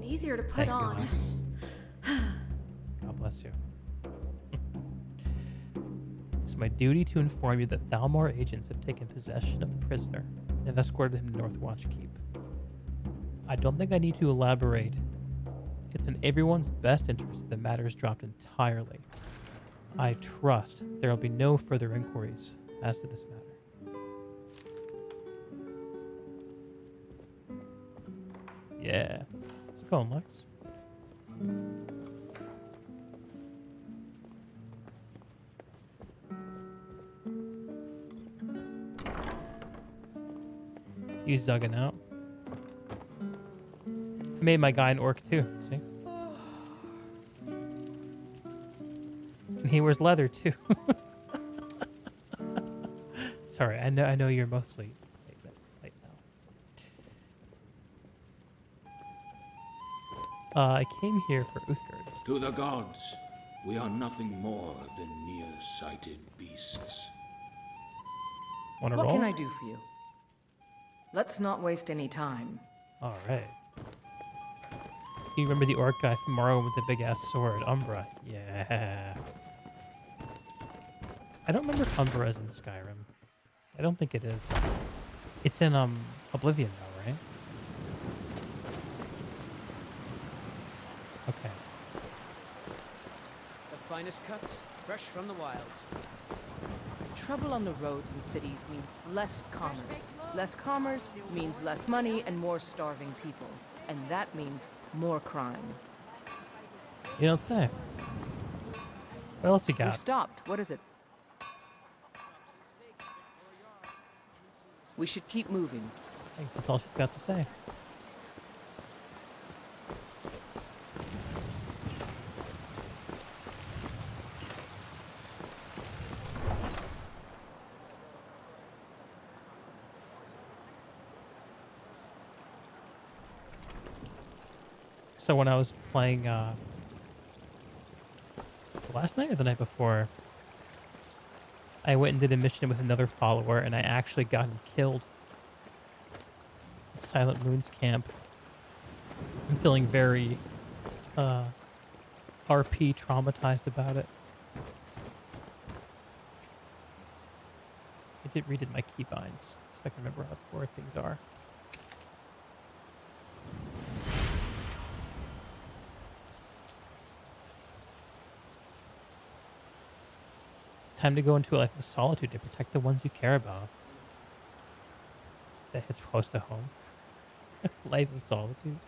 easier to put Thank you, on. Lex. God bless you. It's my duty to inform you that Thalmor agents have taken possession of the prisoner and have escorted him to Northwatch Keep. I don't think I need to elaborate. It's in everyone's best interest that the matter is dropped entirely. I trust there will be no further inquiries as to this matter. Yeah. How's it going, Lex? He's zugging out. I made my guy an orc too, see? And he wears leather too. Sorry, I know you're mostly late now. I came here for Uthgerd. To the gods, we are nothing more than near-sighted beasts. Wanna What roll? can I do for you? Let's not waste any time. All right. You remember the orc guy from Morrowind with the big ass sword, Umbra? Yeah. I don't remember if Umbra is in Skyrim. I don't think it is. It's in Oblivion though, right? Okay. The finest cuts, fresh from the wilds. Trouble on the roads and cities means less commerce. Less commerce means less money and more starving people. And that means more crime. You don't say. What else you We've got? stopped. What is it? We should keep moving. Thanks, that's all she's got to say. So when I was playing last night or the night before, I went and did a mission with another follower, and I actually got him killed at Silent Moon's camp. I'm feeling very RP traumatized about it. I did redid my keybinds, so I can remember where things are. Time to go into a life of solitude to protect the ones you care about. That hits close to home. Life of solitude.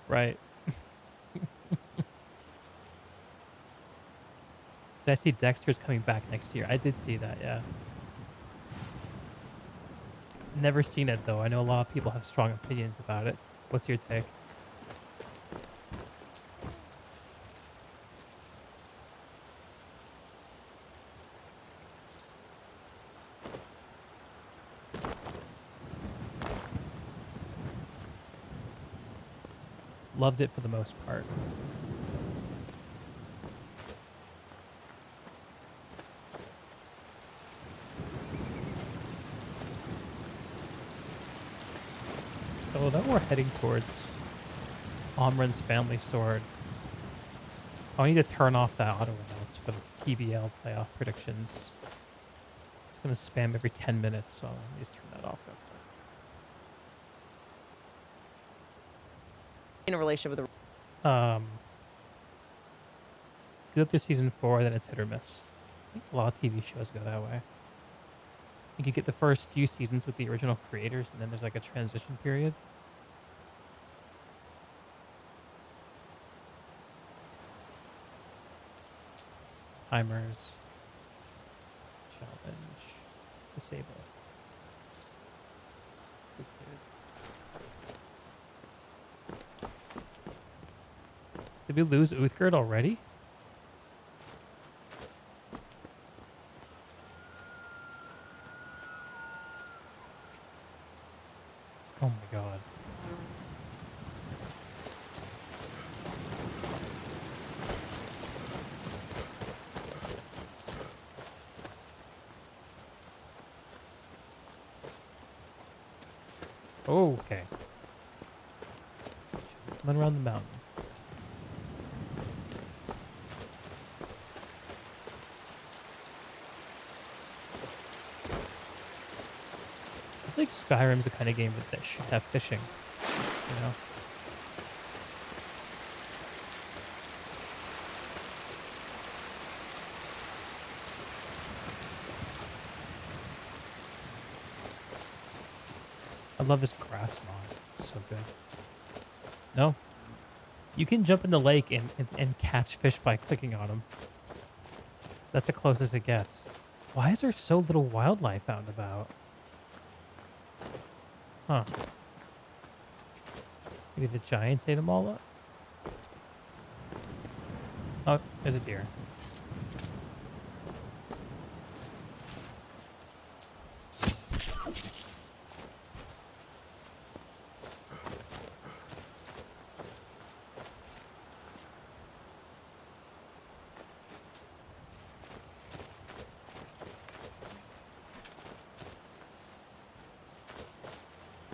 Right. Did I see Dexter's coming back next year? I did see that, yeah. Never seen it, though. I know a lot of people have strong opinions about it. What's your take? Loved it for the most part. So then we're heading towards Omran's family sword. I need to turn off that auto announce for the TBL playoff predictions. It's going to spam every 10 minutes, so I need to turn that off. In a relationship with Go through season 4, then it's hit or miss. I think a lot of TV shows go that way. You could get the first few seasons with the original creators, and then there's like a transition period. Timers. Challenge. Disable. Did we lose Uthgerd already? Oh my god. Oh, okay. Coming around the mountain. I think Skyrim's the kind of game that should have fishing, you know? I love this grass mod. It's so good. No? You can jump in the lake and catch fish by clicking on them. That's the closest it gets. Why is there so little wildlife out and about? Huh. Maybe the giants ate them all up? Oh, there's a deer.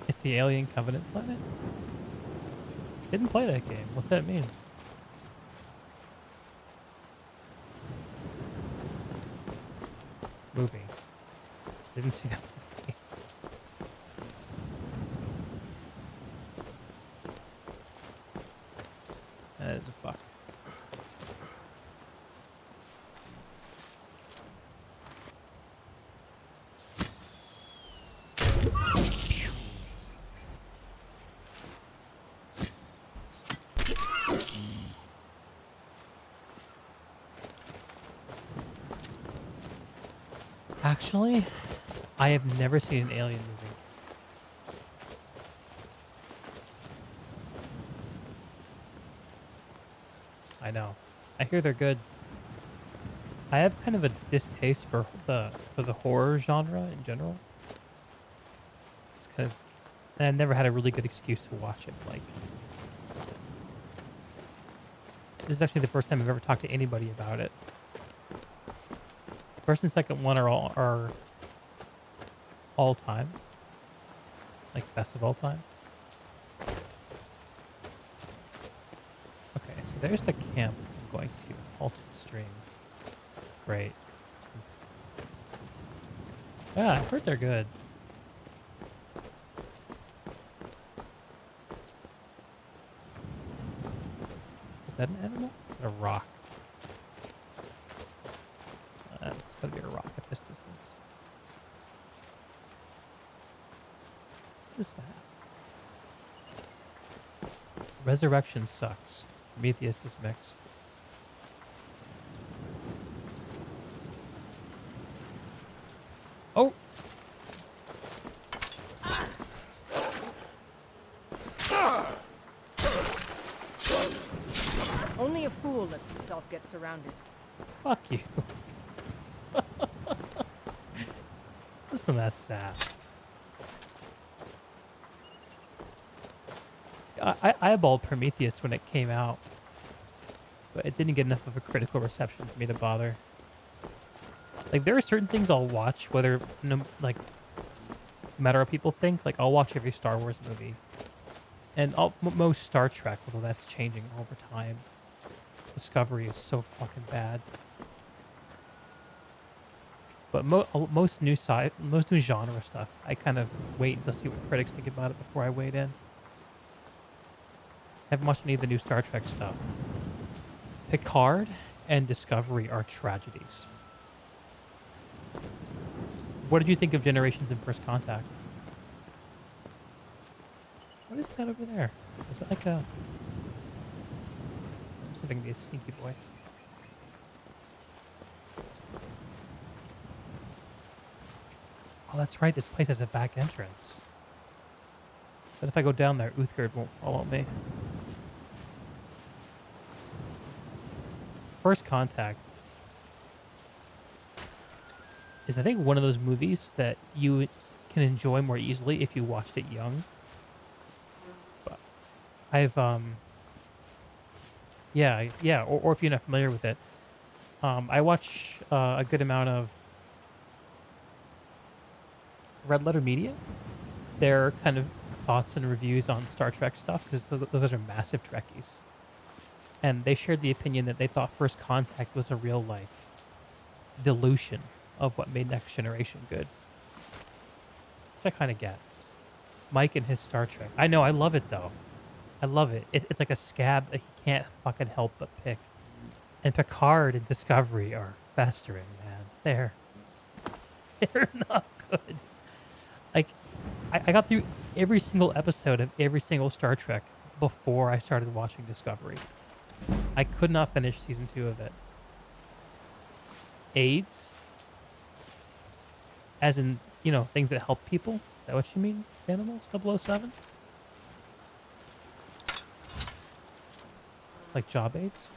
It's the Alien Covenant planet? Didn't play that game. What's that mean? Movie. Didn't see that movie. That is a fuck. Actually, I have never seen an Alien movie. I know. I hear they're good. I have kind of a distaste for the horror genre in general. It's kind of, and I've never had a really good excuse to watch it. Like, this is actually the first time I've ever talked to anybody about it. First and second one are all time, like best of all time. Okay, so there's the camp I'm going to. Halted stream. Great. Yeah, I've heard they're good. Is that an animal? Is that a rock? It's gotta be a rock at this distance. What is that? Resurrection sucks. Prometheus is mixed. Oh! Only a fool lets himself get surrounded. Fuck you. Isn't that sad? I eyeballed Prometheus when it came out, but it didn't get enough of a critical reception for me to bother. Like, there are certain things I'll watch, whether, like, no matter what people think. Like, I'll watch every Star Wars movie. And most Star Trek, although that's changing over time. Discovery is so fucking bad. But most new genre stuff, I kind of wait to see what critics think about it before I wade in. I haven't watched any of the new Star Trek stuff. Picard and Discovery are tragedies. What did you think of Generations and First Contact? What is that over there? Is it like a... I'm see if I can be a sneaky boy. Oh, that's right. This place has a back entrance. But if I go down there, Uthgard won't follow me. First Contact is, I think, one of those movies that you can enjoy more easily if you watched it young. But I've, yeah, or if you're not familiar with it. I watch a good amount of Red Letter Media. They're kind of thoughts and reviews on Star Trek stuff because those are massive Trekkies. And they shared the opinion that they thought First Contact was a real, like, dilution of what made Next Generation good. Which I kind of get. Mike and his Star Trek. I know, I love it, though. I love it. It's like a scab that he can't fucking help but pick. And Picard and Discovery are festering, man. They're not good. Like, I got through every single episode of every single Star Trek before I started watching Discovery. I could not finish season 2 of it. AIDS? As in, you know, things that help people? Is that what you mean, Animals 007? Like job aids?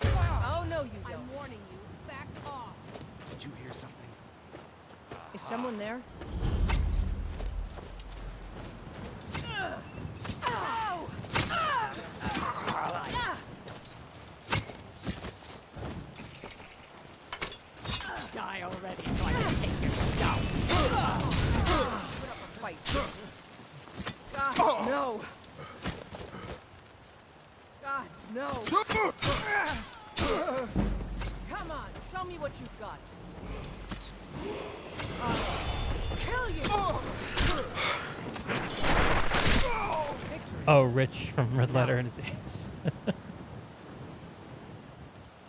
Oh, no, you don't. I'm warning you. Back off. Did you hear something? Is someone there? Die already so I can take your stuff. Put up a fight. God, no. God, no. Come on, show me what you've got. Kill you. Victory. Oh, Rich from Red Letter and his AIDS.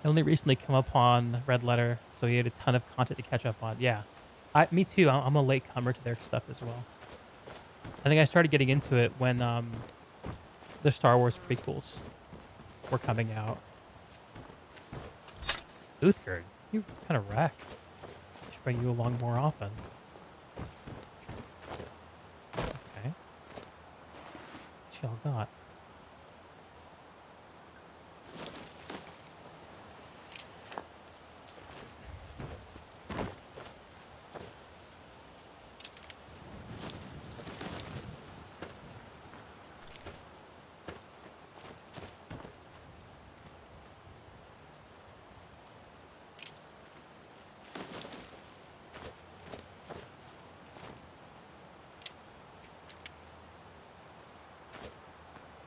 I only recently come up on Red Letter, so he had a ton of content to catch up on. Yeah, me too. I'm a late comer to their stuff as well. I think I started getting into it when the Star Wars prequels were coming out. Uthgerd, you kind of wreck. Should bring you along more often. Okay. What y'all got?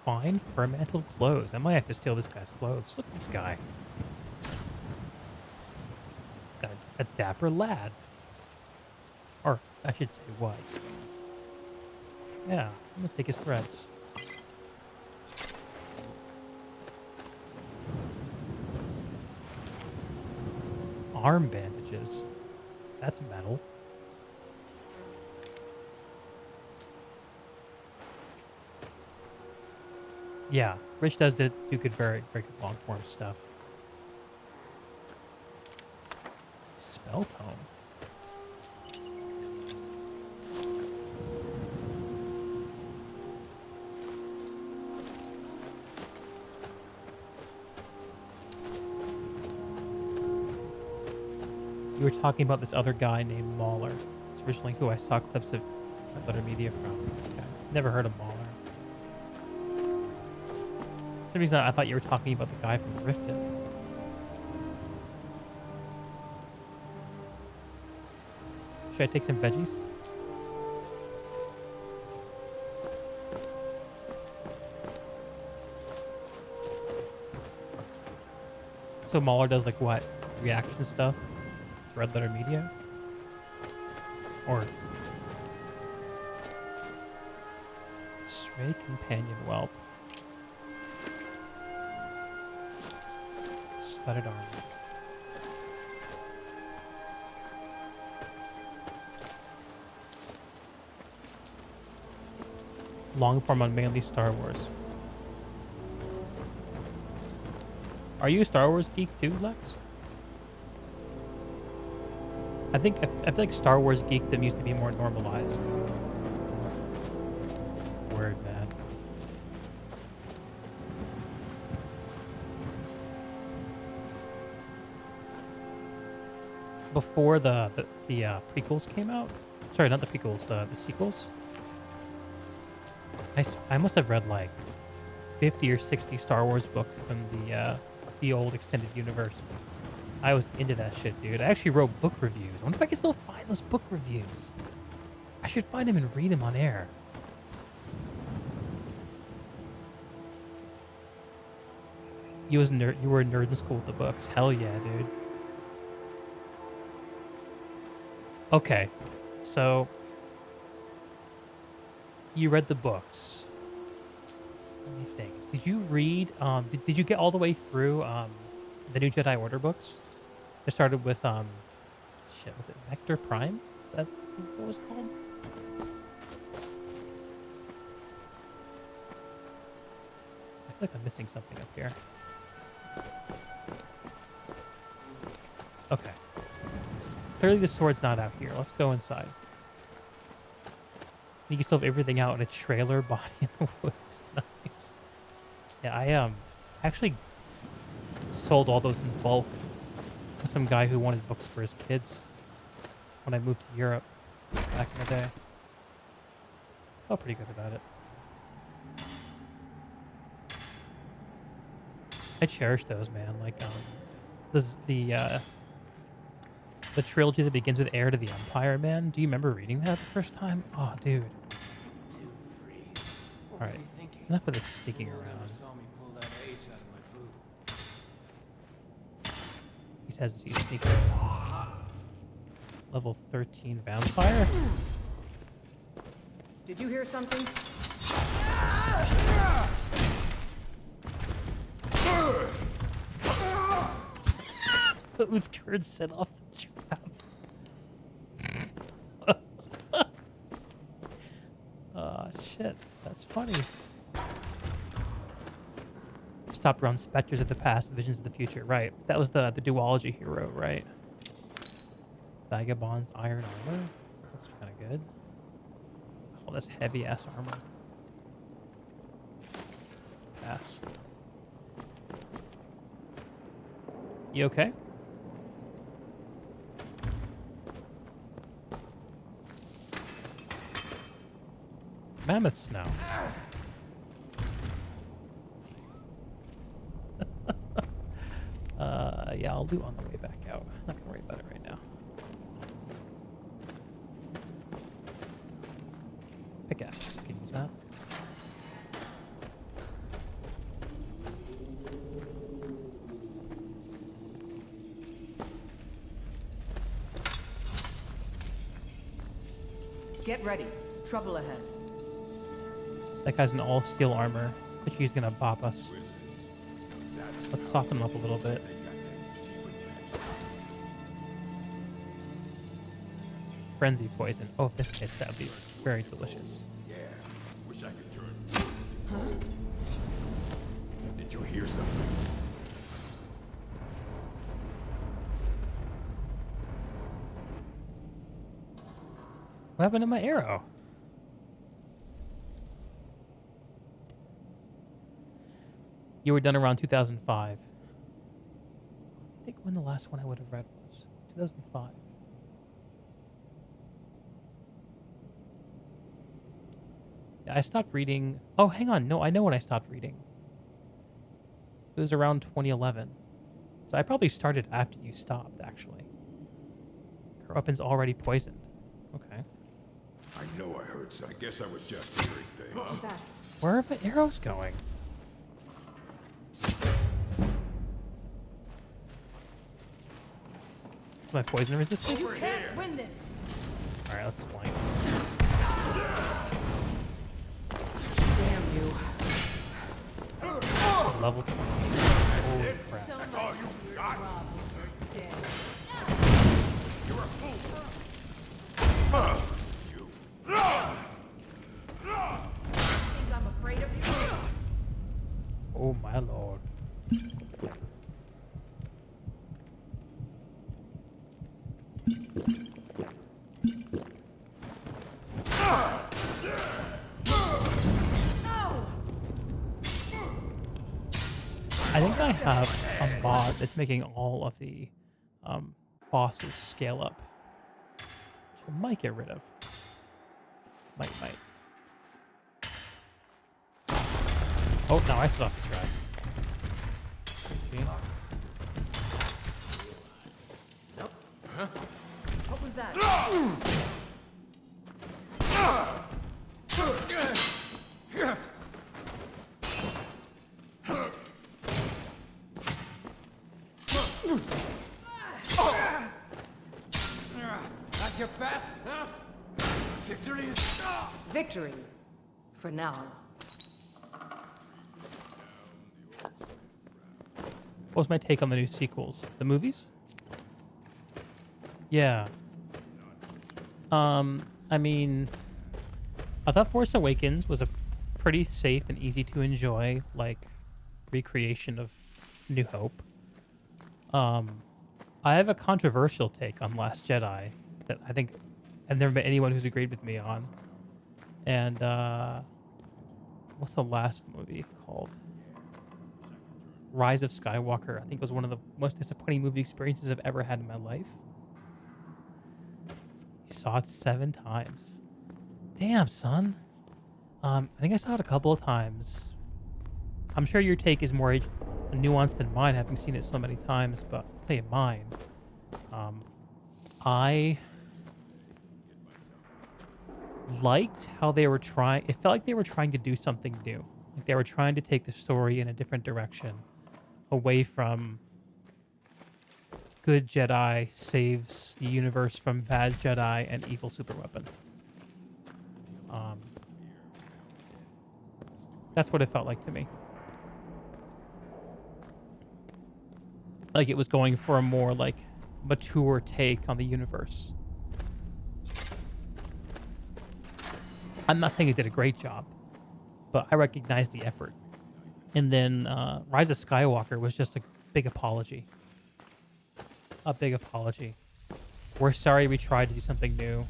Fine fermental clothes. I might have to steal this guy's clothes. Look at this guy. This guy's a dapper lad. Or, I should say was. Yeah, I'm gonna take his threads. Arm bandages. That's metal. Yeah, Rich does do good, very good long form stuff. Spell tome. You were talking about this other guy named Mauler. It's originally who I saw clips of Red Letter Media from. Okay. Never heard of Mauler. For some reason, I thought you were talking about the guy from Riften. Should I take some veggies? So Mauler does like what? Reaction stuff? Red Letter Media? Or Stray Companion Whelp. Studded armor. Long form on mainly Star Wars. Are you a Star Wars geek too, Lex? I feel like Star Wars geekdom used to be more normalized. Word, man. Before the prequels came out, sorry, not the prequels, the sequels. I must have read like 50 or 60 Star Wars books from the old extended universe. I was into that shit, dude. I actually wrote book reviews. I wonder if I can still find those book reviews. I should find them and read them on air. You were a nerd in school with the books. Hell yeah, dude. Okay, so you read the books. Let me think. Did you read? Did you get all the way through the New Jedi Order books? It started with shit. Was it Vector Prime? Is that what it was called? I feel like I'm missing something up here. Okay. Clearly the sword's not out here. Let's go inside. You can still have everything out in a trailer body in the woods. Nice. Yeah, I actually sold all those in bulk to some guy who wanted books for his kids when I moved to Europe back in the day. Felt pretty good about it. I cherish those, man. Like the trilogy that begins with Heir to the Empire, man. Do you remember reading that the first time? Oh, dude. 2, 3. What All was right. he thinking? Enough of this sticking Whoever around. saw me pull that ace out of my boot. He says he's sneaking. Level 13 vampire? Did you hear something? The Uthgard set off the trap. Oh, shit. That's funny. Stopped around specters of the past, visions of the future. Right. That was the duology hero, right? Vagabond's iron armor. Looks kind of good. Oh, that's heavy ass armor. Pass. You okay? Mammoth snow. Yeah, I'll do on the way back out. I'm not gonna worry about it right now. Pickaxe, can use that. Get ready. Trouble ahead. That guy's in all steel armor, but he's gonna bop us. Let's soften him up a little bit. Frenzy poison. Oh, if this hits, that would be very delicious. Yeah, wish I could turn. Huh? Did you hear something? What happened to my arrow? You were done around 2005. I think when the last one I would have read was 2005. Yeah, I stopped reading. Oh, hang on. No, I know when I stopped reading. It was around 2011. So I probably started after you stopped, actually. Her weapon's already poisoned. Okay. I know I heard something. I guess I was just hearing things. What was that? Where are my arrows going? Is my poison resistant? You can't win this. Alright, let's flank. Damn you. Level 20. Holy crap. So much easier to rob when you're dead. You're a fool. You. Think I'm afraid of you? Oh my lord. I think I have a mod that's making all of the bosses scale up. Which I might get rid of. Might. Oh, no, I still have to try. GG. What was that? That's your best, huh? Victory is... Victory. For now. What was my take on the new sequels? The movies? Yeah. I mean, I thought Force Awakens was a pretty safe and easy to enjoy, like, recreation of New Hope. I have a controversial take on Last Jedi that I think I've never met anyone who's agreed with me on. And, what's the last movie called? Rise of Skywalker. I think was one of the most disappointing movie experiences I've ever had in my life. You saw it 7 times. Damn, son. I think I saw it a couple of times. I'm sure your take is more nuanced than mine, having seen it so many times, but I'll tell you mine. I liked how they were trying. It felt like they were trying to do something new. Like they were trying to take the story in a different direction, away from good Jedi saves the universe from bad Jedi and evil superweapon. That's what it felt like to me. Like it was going for a more like mature take on the universe. I'm not saying it did a great job, but I recognize the effort. And then Rise of Skywalker was just a big apology. A big apology. We're sorry we tried to do something new.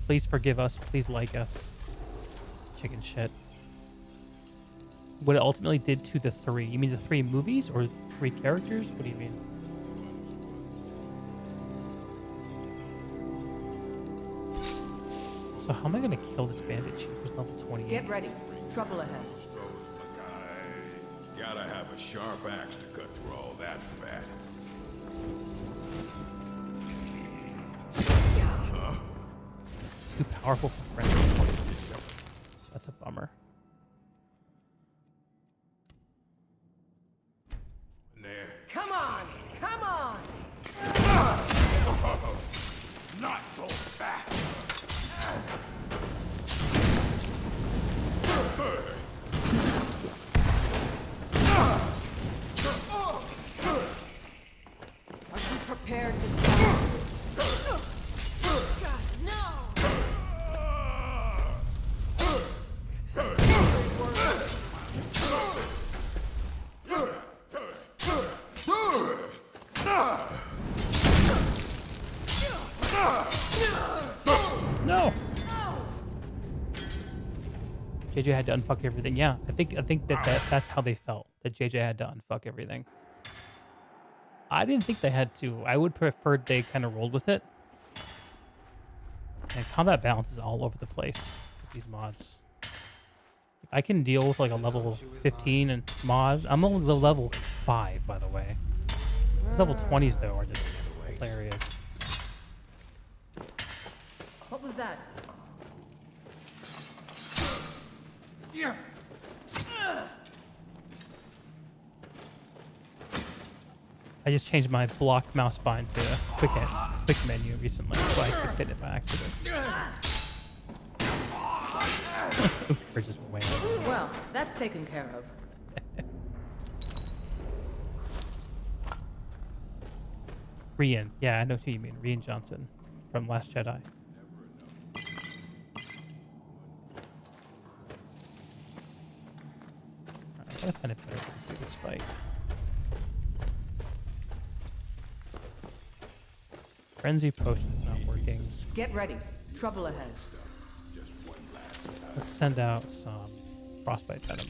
Please forgive us. Please like us. Chicken shit. What it ultimately did to the 3. You mean the 3 movies or 3 characters? What do you mean? So how am I going to kill this bandit chief who's level 28? Get ready. Trouble ahead. Gotta have a sharp axe to cut through all that fat. Too powerful for friends. That's a bummer. There. Come on! Come on! Not so fast. Are you prepared to die? God, no! No. JJ had to unfuck everything. Yeah, I think that's how they felt. That JJ had to unfuck everything. I didn't think they had to. I would prefer they kind of rolled with it. And combat balance is all over the place with these mods. I can deal with like a level 15 and mod. I'm only level 5, by the way. These level 20s though are just hilarious. What was that? Yeah. I just changed my block mouse bind to a quick menu recently, so I could hit it by accident. Or just wham. Well, that's taken care of. Rian, yeah, I know who you mean. Rian Johnson from Last Jedi. I gotta find a better way to do this fight. Frenzy potion's not working. Get ready. Trouble ahead. Let's send out some frostbite venom.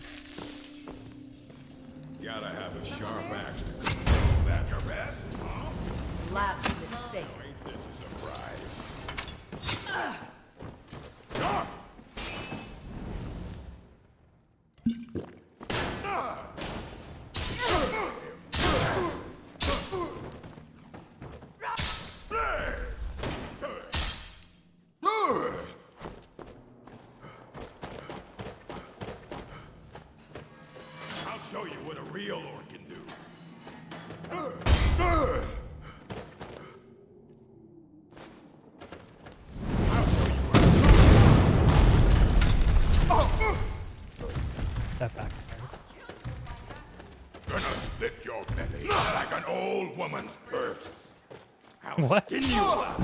Gotta have a sharp axe to cut through all that. Your best? Last mistake. Ain't this a surprise? real orc can do. That back. Gonna split your belly like an old woman's purse. I'll What? skin you alive.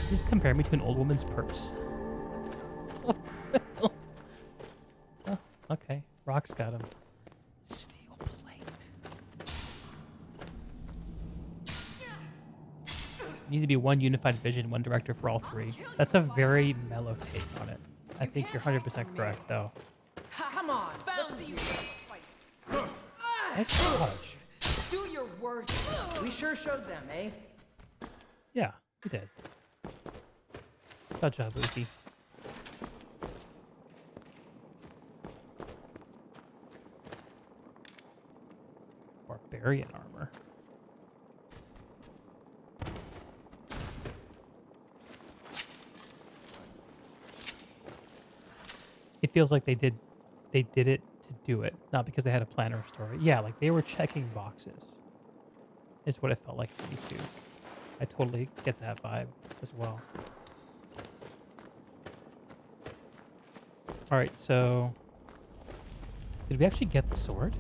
Just compare me to an old woman's purse. Oh, okay. Rock's got him. Steel plate. Need to be one unified vision, one director for all three. That's a very mellow take on it. I think you're 100% correct, though. Come on, let's see you fight. Nice dodge. Do your worst. We sure showed them, eh? Yeah, we did. Good job, Uzi. Barbarian armor. It feels like they did it to do it, not because they had a plan or a story. Yeah, like they were checking boxes. Is what it felt like to me too. I totally get that vibe as well. All right, so did we actually get the sword?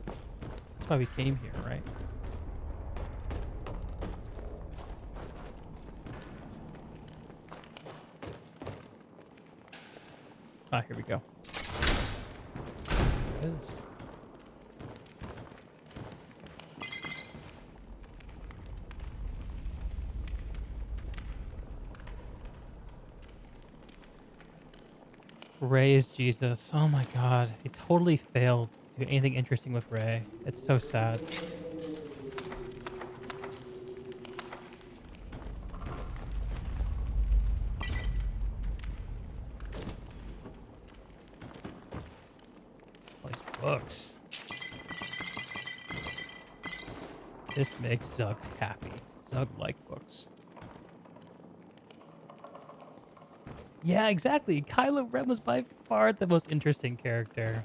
That's why we came here, right? Ah, here we go. There it is. Ray is Jesus. Oh my god. I totally failed to do anything interesting with Ray. It's so sad. All these books. This makes Zug happy. Zug like books. Yeah, exactly. Kylo Ren was by far the most interesting character.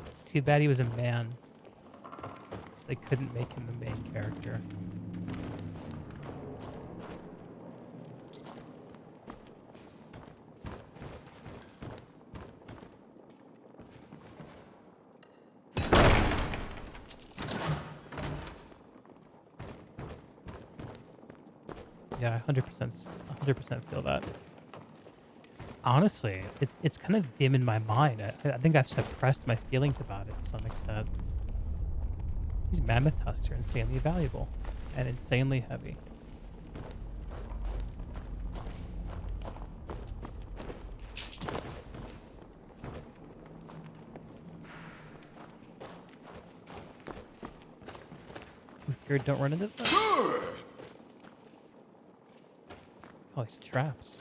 It's too bad he was a man. So they couldn't make him the main character. Yeah, 100% feel that. Honestly, it's kind of dim in my mind. I think I've suppressed my feelings about it to some extent. These mammoth tusks are insanely valuable and insanely heavy. Uthgerd, don't run into them. Oh, these traps.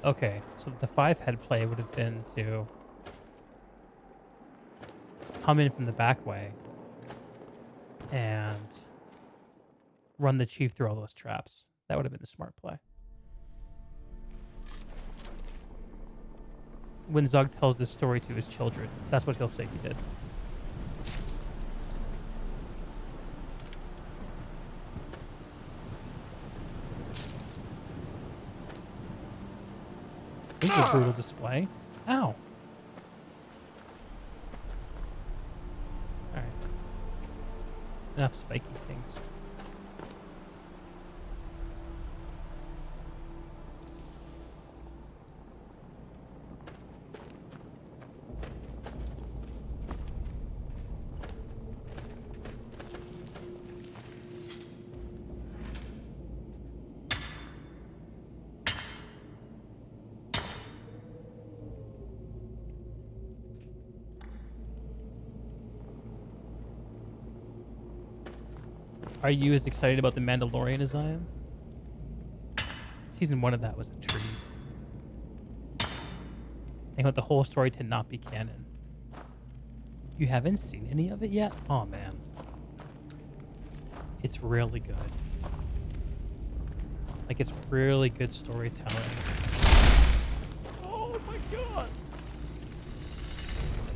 Okay, so the 5-head play would have been to come in from the back way and run the chief through all those traps. That would have been the smart play. When Zug tells this story to his children, that's what he'll say he did. This is a brutal display. Ow. Alright. Enough spiky things. Are you as excited about The Mandalorian as I am? Season 1 of that was a treat. I want the whole story to not be canon. You haven't seen any of it yet? Oh man. It's really good. Like, it's really good storytelling. my god!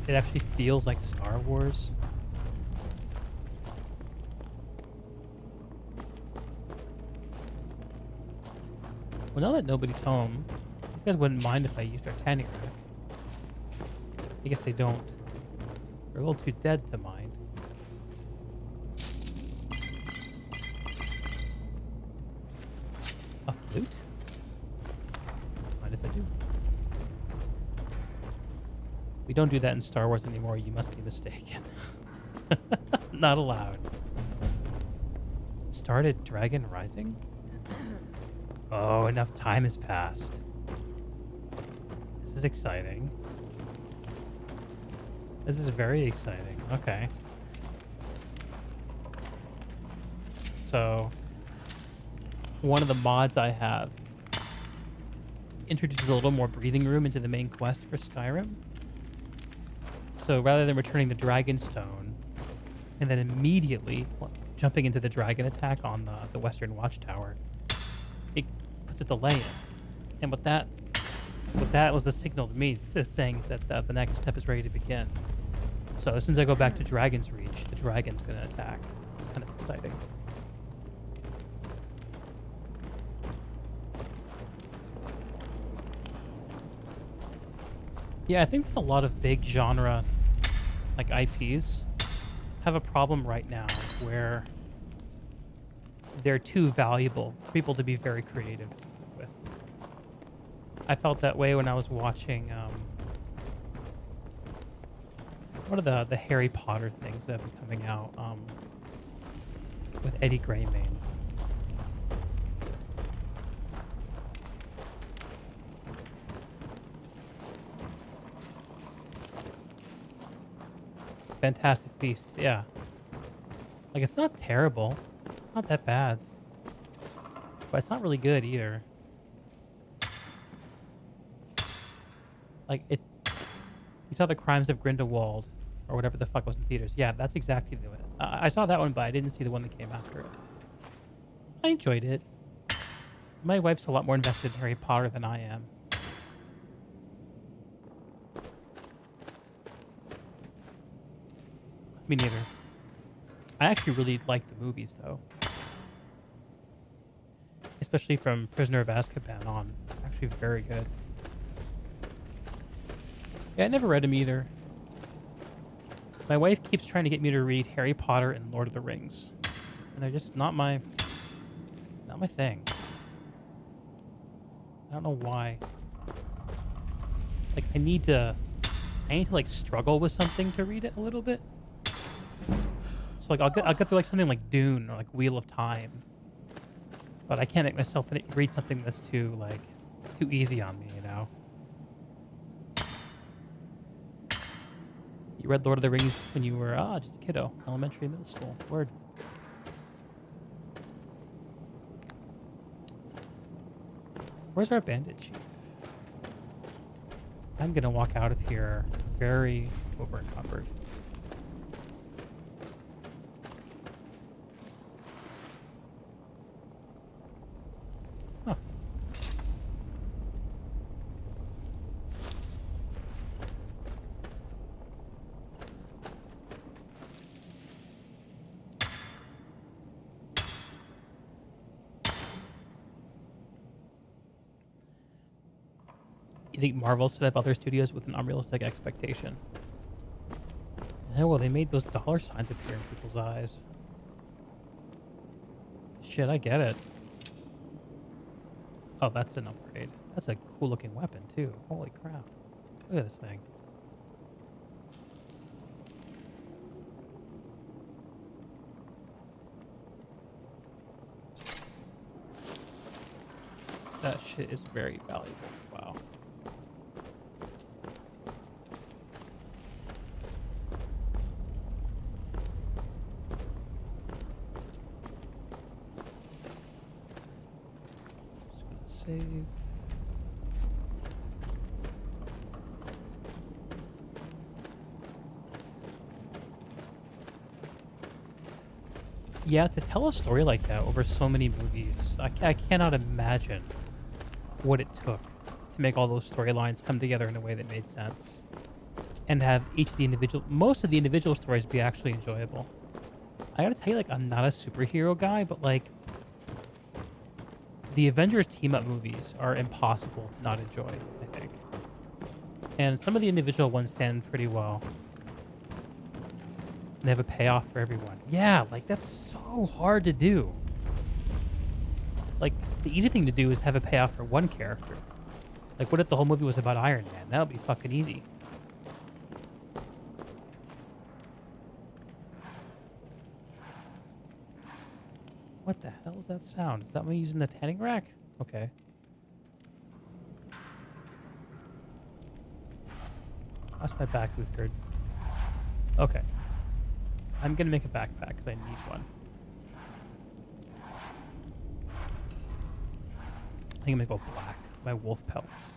It actually feels like Star Wars. Well, now that nobody's home, these guys wouldn't mind if I used their tanning rack. I guess they don't. They're a little too dead to mind. A flute? Mind if I do? We don't do that in Star Wars anymore. You must be mistaken. Not allowed. Started Dragon Rising? Oh, enough time has passed. This is exciting. This is very exciting. Okay. So, one of the mods I have introduces a little more breathing room into the main quest for Skyrim. So rather than returning the Dragon Stone and then immediately jumping into the dragon attack on the Western Watchtower, it puts a delay in. And what that was the signal to me, it's saying that the next step is ready to begin. So as soon as I go back to Dragon's Reach, the dragon's going to attack. It's kind of exciting. Yeah, I think that a lot of big genre like IPs have a problem right now where they're too valuable for people to be very creative with. I felt that way when I was watching one of the Harry Potter things that have been coming out with Eddie Greymane. Fantastic Beasts, yeah. Like, it's not terrible. It's not that bad. But it's not really good either. Like, you saw The Crimes of Grindelwald, or whatever the fuck was in theaters. Yeah, that's exactly the way. I saw that one, but I didn't see the one that came after it. I enjoyed it. My wife's a lot more invested in Harry Potter than I am. Me neither. I actually really like the movies, though. Especially from Prisoner of Azkaban on. Actually very good. Yeah, I never read them either. My wife keeps trying to get me to read Harry Potter and Lord of the Rings. And they're just not my thing. I don't know why. Like, I need to like struggle with something to read it a little bit. So like I'll get through like something like Dune or like Wheel of Time, but I can't make myself read something that's too easy on me, you know. You read Lord of the Rings when you were just a kiddo, elementary, middle school. Word. Where's our bandit chief? I'm gonna walk out of here very overencumbered. Huh. You think Marvel set up other studios with an unrealistic expectation? Yeah, well, they made those dollar signs appear in people's eyes. Shit, I get it. Oh, that's an upgrade. That's a cool looking weapon, too. Holy crap. Look at this thing. That shit is very valuable. Wow. Just gonna save. Yeah, to tell a story like that over so many movies, I cannot imagine what it took to make all those storylines come together in a way that made sense, and have most of the individual stories be actually enjoyable. I gotta tell you, like, I'm not a superhero guy, but like, the Avengers team-up movies are impossible to not enjoy, I think. And some of the individual ones stand pretty well. And they have a payoff for everyone. Yeah, like, that's so hard to do. Like, the easy thing to do is have a payoff for one character. Like, what if the whole movie was about Iron Man? That would be fucking easy. What the hell is that sound? Is that me using the tanning rack? Okay. That's my back with good. Okay. I'm gonna make a backpack because I need one. I think I'm gonna go black. My wolf pelts.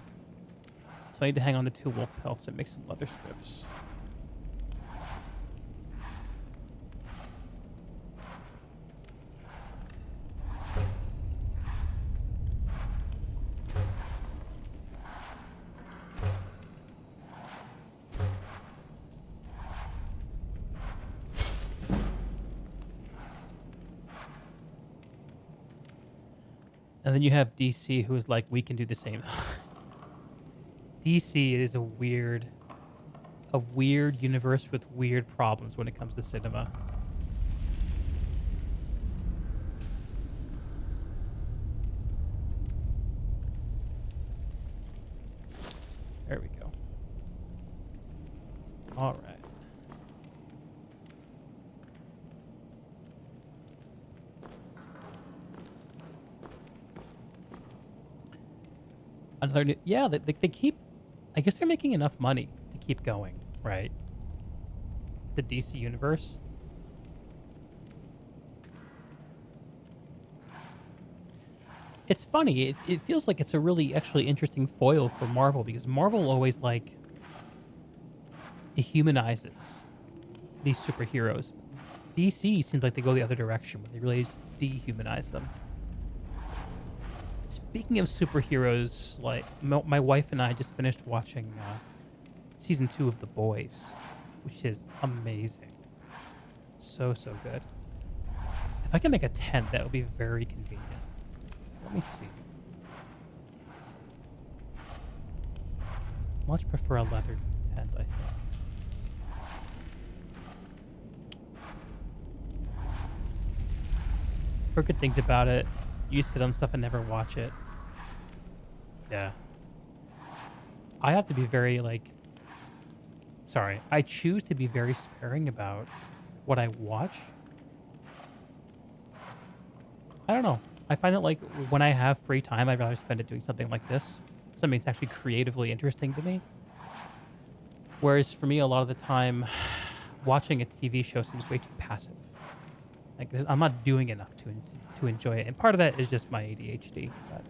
So I need to hang on to 2 wolf pelts and make some leather strips. And then you have DC, who is like, we can do the same. DC is a weird universe with weird problems when it comes to cinema. There we go. All right. Another new, yeah, they keep, I guess they're making enough money to keep going, right? The DC universe. It's funny. It feels like it's a really actually interesting foil for Marvel, because Marvel always like it humanizes these superheroes. DC seems like they go the other direction, where they really dehumanize them. Speaking of superheroes, like my wife and I just finished watching season 2 of The Boys, which is amazing. So good. If I can make a tent, that would be very convenient. Let me see. Much prefer a leather tent, I think. Heard good things about it. You sit on stuff and never watch it. Yeah. I have to be very, like... Sorry. I choose to be very sparing about what I watch. I don't know. I find that, like, when I have free time, I'd rather spend it doing something like this. Something that's actually creatively interesting to me. Whereas for me, a lot of the time, watching a TV show seems way too passive. Like, I'm not doing enough to enjoy it. And part of that is just my ADHD. But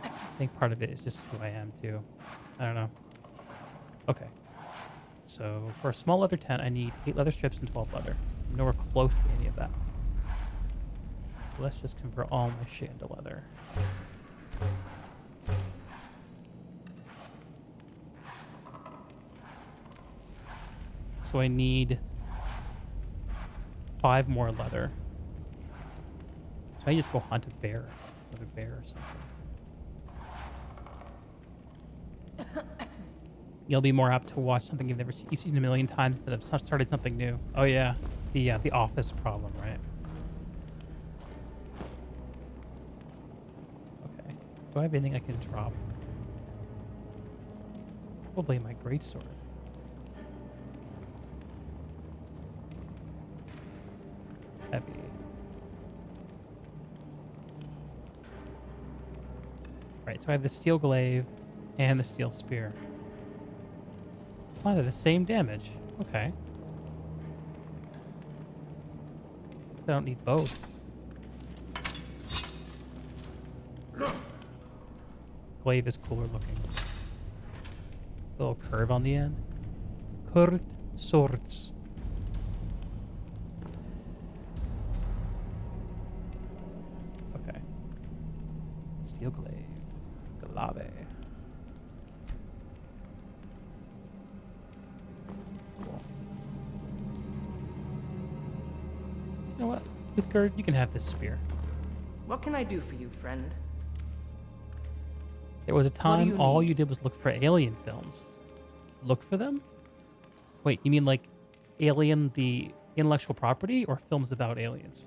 I think part of it is just who I am, too. I don't know. Okay. So, for a small leather tent, I need 8 leather strips and 12 leather. I'm nowhere close to any of that. So let's just convert all my shit into leather. So I need 5 more leather. So I just go hunt a bear. Another bear or something. You'll be more apt to watch something you've never seen. You've seen a million times instead of started something new. Oh yeah, the office problem, right? Okay. Do I have anything I can drop? Probably my greatsword. Heavy. Right, so I have the steel glaive and the steel spear. Oh, they're the same damage. Okay. Guess I don't need both. Glaive is cooler looking. Little curve on the end. Curved swords. Okay. Steel glaive. Glave. You know what? Uthgerd, you can have this spear. What can I do for you, friend? There was a do time you all need? you did was look for alien films. Look for them? Wait, you mean like Alien the intellectual property or films about aliens?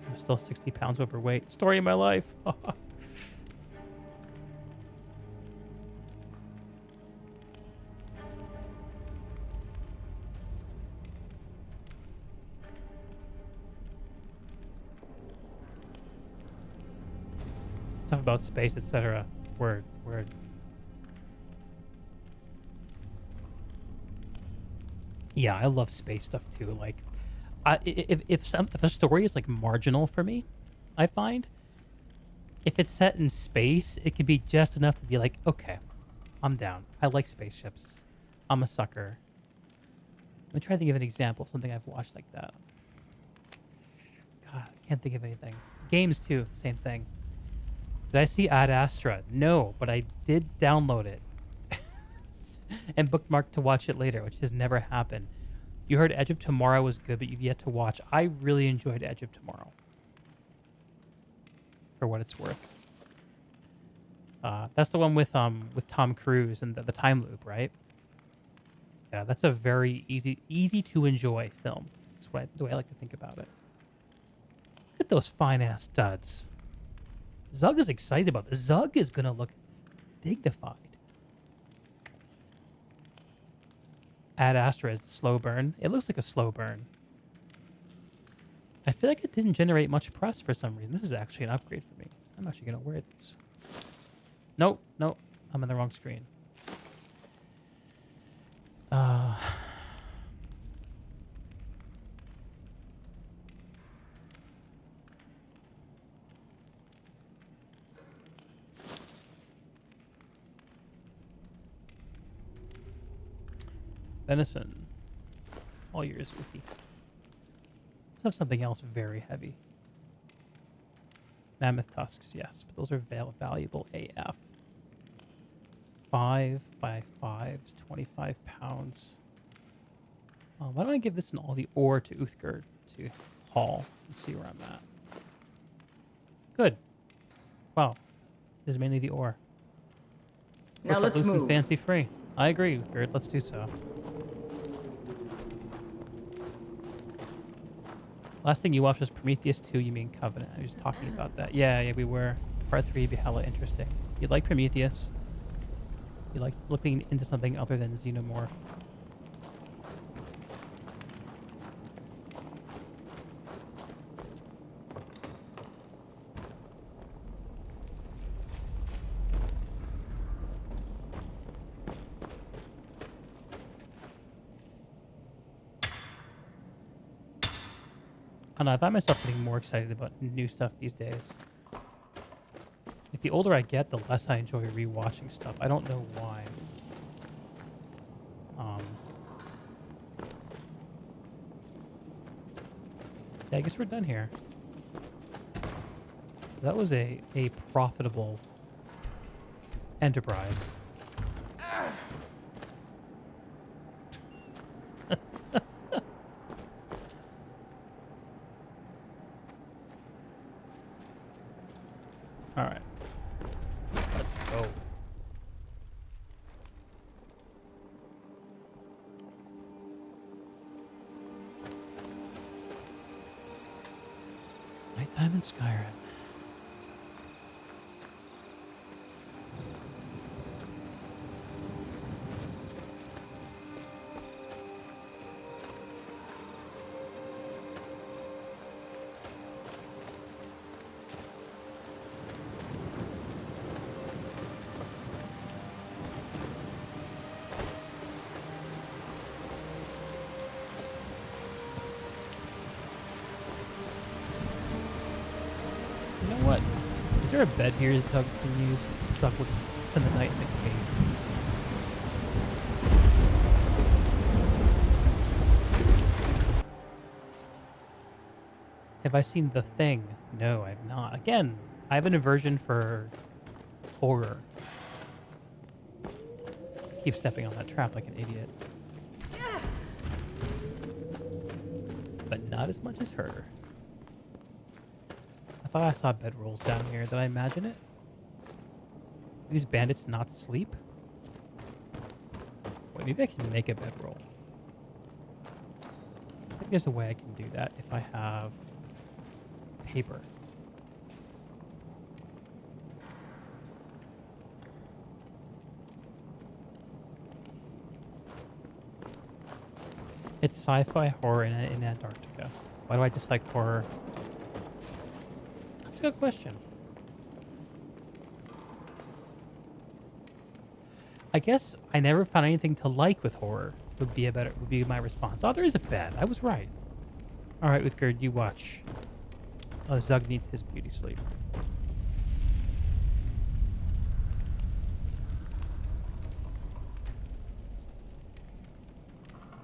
I'm still 60 pounds overweight. Story of my life. Stuff about space, etc. Word, word. Yeah, I love space stuff too. Like, if a story is like marginal for me, I find if it's set in space, it can be just enough to be like, okay, I'm down. I like spaceships. I'm a sucker. Let me try to think of an example of something I've watched like that. God, I can't think of anything. Games too, same thing. Did I see Ad Astra? No, but I did download it and bookmark to watch it later, which has never happened. You heard Edge of Tomorrow was good, but you've yet to watch. I really enjoyed Edge of Tomorrow. For what it's worth. That's the one with Tom Cruise and the time loop, right? Yeah, that's a very easy to enjoy film. That's the way I like to think about it. Look at those fine ass studs. Zug is excited about this. Zug is gonna look dignified. Ad Astra is slow burn. It looks like a slow burn. I feel like it didn't generate much press for some reason. This is actually an upgrade for me. I'm actually gonna wear this. Nope, nope. I'm in the wrong screen. Venison. All yours, Uthi. Let's have something else very heavy. Mammoth tusks, yes, but those are valuable AF. 5 by 5s, 25 pounds. Why don't I give this and all the ore to Uthgerd to haul and see where I'm at? Good. Wow. This is mainly the ore. Now let's Loose and move. fancy free. I agree, Uthgerd. Let's do so. Last thing you watched was Prometheus 2, you mean Covenant. I was just talking about that. Yeah, we were. Part 3 would be hella interesting. You like Prometheus. You like looking into something other than Xenomorph. I don't know, I find myself getting more excited about new stuff these days. Like, the older I get, the less I enjoy rewatching stuff. I don't know why. Yeah, I guess we're done here. That was a profitable enterprise. All right. Let's go. Nighttime in Skyrim. You know what? Is there a bed here Zug can use? Zug will just spend the night in the cave. Have I seen The Thing? No, I have not. Again, I have an aversion for horror. Keep stepping on that trap like an idiot. But not as much as her. I thought I saw bedrolls down here. Did I imagine it? Do these bandits not sleep? Wait, maybe I can make a bedroll. I think there's a way I can do that if I have paper. It's sci-fi horror in Antarctica. Why do I dislike horror? That's a good question. I guess I never found anything to like with horror. Would be my response. Oh, there is a bed. I was right. All right, Uthgerd, you watch. Oh, Zug needs his beauty sleep.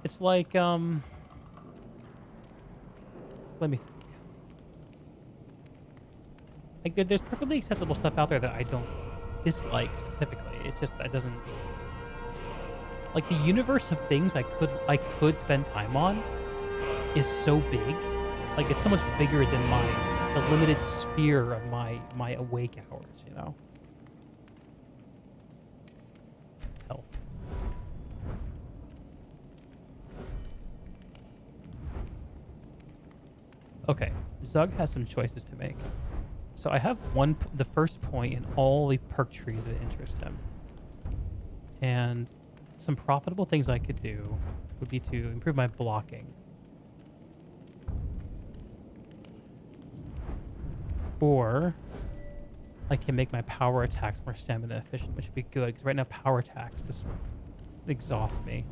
It's like, let me think. Like, there's perfectly acceptable stuff out there that I don't dislike specifically. It's just, that doesn't... Like, the universe of things I could spend time on is so big. Like, it's so much bigger than the limited sphere of my awake hours, you know? Health. Okay, Zug has some choices to make. So I have the first point in all the perk trees that interest him. And some profitable things I could do would be to improve my blocking. Or I can make my power attacks more stamina efficient, which would be good, because right now power attacks just exhaust me.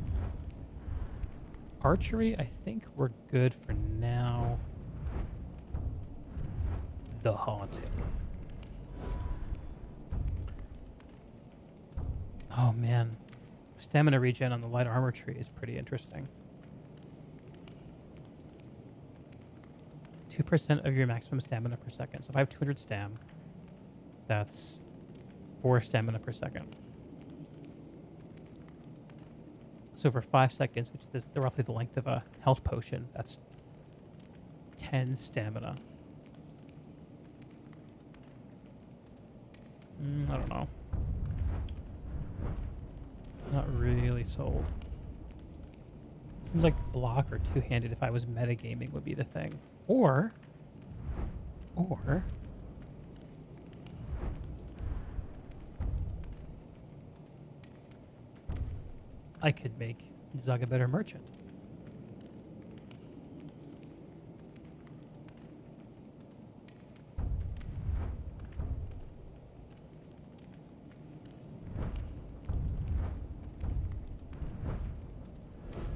Archery, I think we're good for now. The Haunted. Oh man, stamina regen on the light armor tree is pretty interesting. 2% of your maximum stamina per second. So if I have 200 stam, that's 4 stamina per second. So for 5 seconds, which is roughly the length of a health potion, that's 10 stamina. I don't know. Not really sold. Seems like block or two-handed if I was metagaming would be the thing. Or I could make Zug a better merchant.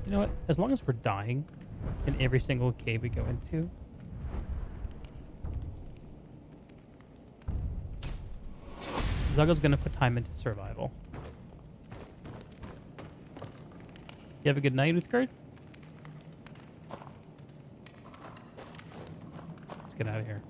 You know what? As long as we're dying in every single cave we go into, Zugga's gonna put time into survival. You have a good night, Uthgerd? Let's get out of here.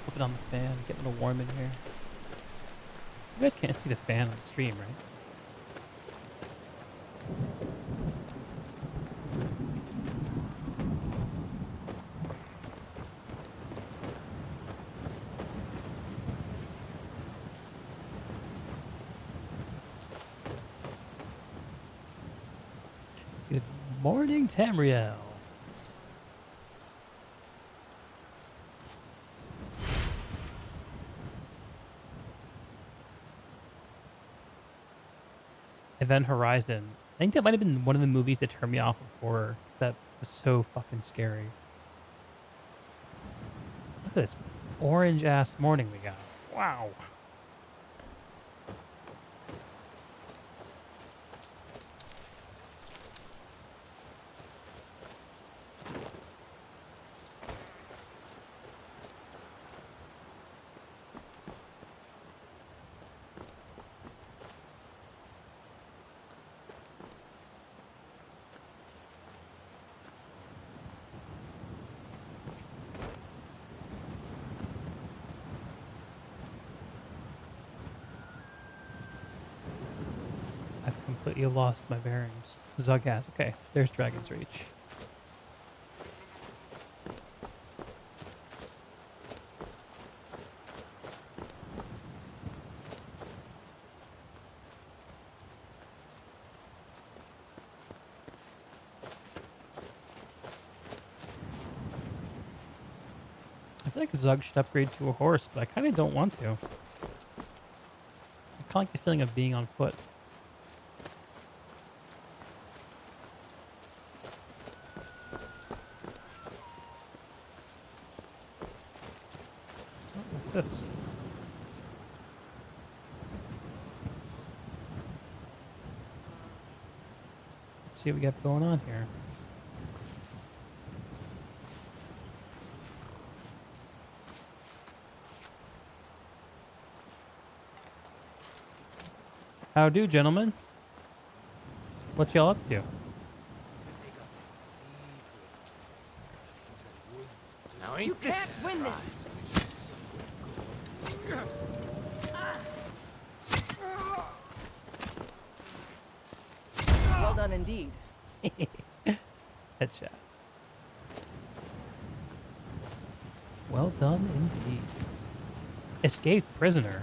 Flip it on the fan, get a little warm in here. You guys can't see the fan on the stream, right? Good morning, Tamriel. Event Horizon. think that might have been one of the movies that turned me off of horror. That was so fucking scary. Look at this orange ass morning we got. Wow. I've completely lost my bearings. Zug has. Okay, there's Dragon's Reach. I feel like Zug should upgrade to a horse, but I kind of don't want to. I kind of like the feeling of being on foot. What's this? Let's see what we got going on here. How do, gentlemen? What y'all up to? Now ain't You this can't win a this. Well done indeed. Headshot. Well done indeed. Escaped prisoner.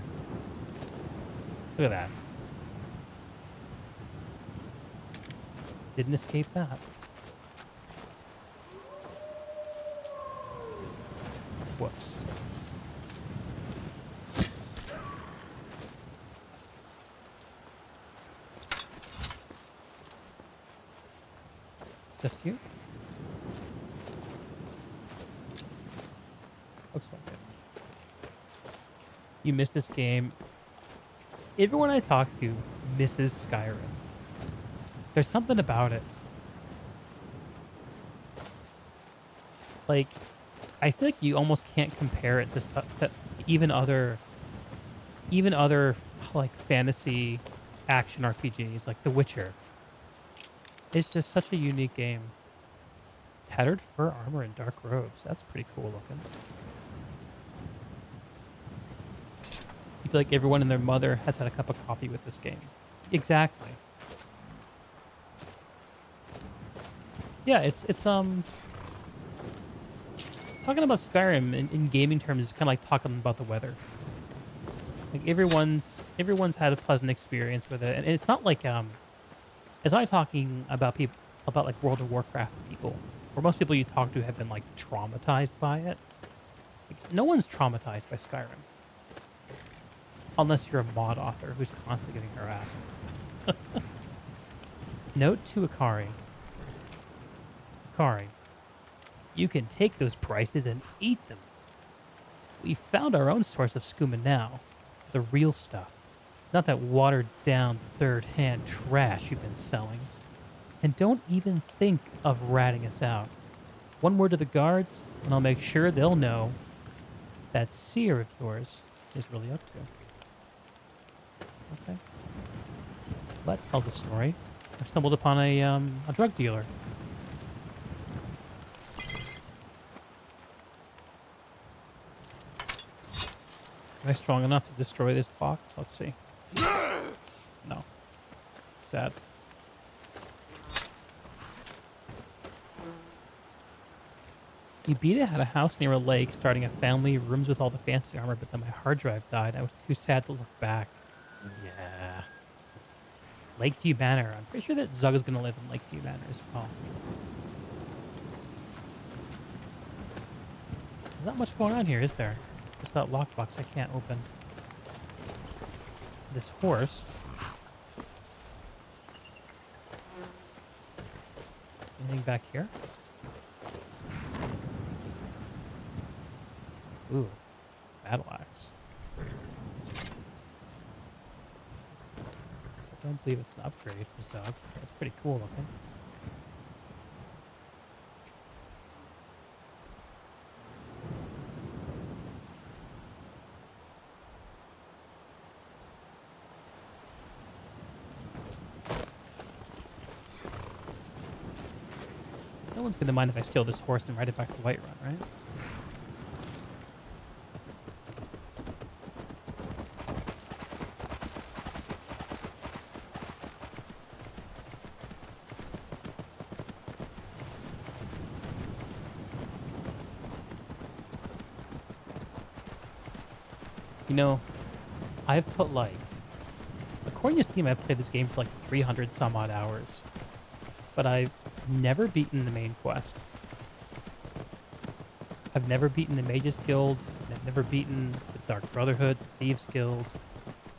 Look at that. Didn't escape that. Whoops. Just you? Looks like it. You missed this game. Everyone I talk to misses Skyrim. There's something about it. Like, I feel like you almost can't compare it to even other like fantasy action RPGs like The Witcher. It's just such a unique game. Tattered fur armor and dark robes. That's pretty cool looking. You feel like everyone and their mother has had a cup of coffee with this game. Exactly. Yeah, it's talking about Skyrim in gaming terms is kind of like talking about the weather. Like everyone's had a pleasant experience with it, and it's not like it's not talking about people about like World of Warcraft people, where most people you talk to have been like traumatized by it. Like, no one's traumatized by Skyrim, unless you're a mod author who's constantly getting harassed. Note to Akari. Akari, you can take those prices and eat them. We found our own source of skooma now. The real stuff. Not that watered-down third-hand trash you've been selling. And don't even think of ratting us out. One word to the guards, and I'll make sure they'll know that seer of yours is really up to. Okay. That tells a story. I stumbled upon a drug dealer. Am I strong enough to destroy this clock? Let's see. No. Sad. Ibita had a house near a lake, starting a family, rooms with all the fancy armor, but then my hard drive died. I was too sad to look back. Yeah. Lakeview Manor. I'm pretty sure that Zug is going to live in Lakeview Manor as well. There's not much going on here, is there? Just that lockbox I can't open. This horse. anything back here? Ooh, battle axe. I don't believe it's an upgrade for Zug. That's pretty cool looking. No one's gonna mind if I steal this horse and ride it back to Whiterun, right? You know, I've put like, according to Steam, I've played this game for like 300 some odd hours, but I've never beaten the main quest. I've never beaten the Mages Guild. I've never beaten the Dark Brotherhood, the Thieves Guild.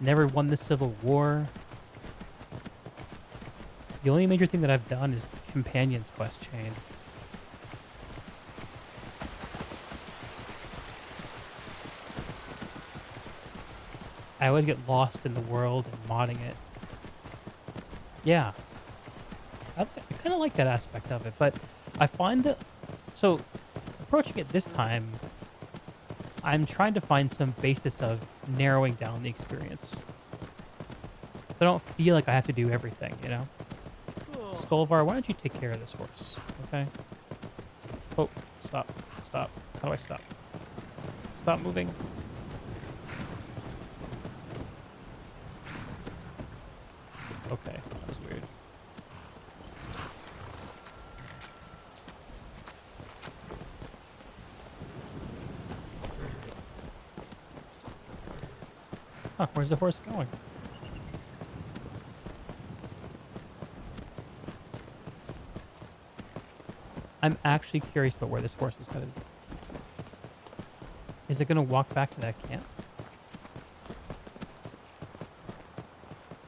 Never won the Civil War. The only major thing that I've done is the Companion's quest chain. I always get lost in the world and modding it. Yeah. I kind of like that aspect of it, but I find that... So, approaching it this time, I'm trying to find some basis of narrowing down the experience. So I don't feel like I have to do everything, you know? Skullvar, why don't you take care of this horse, okay? Oh, stop. Stop. How do I stop? Stop moving. Okay, that was weird. Huh, where's the horse going? I'm actually curious about where this horse is headed. Is it going to walk back to that camp?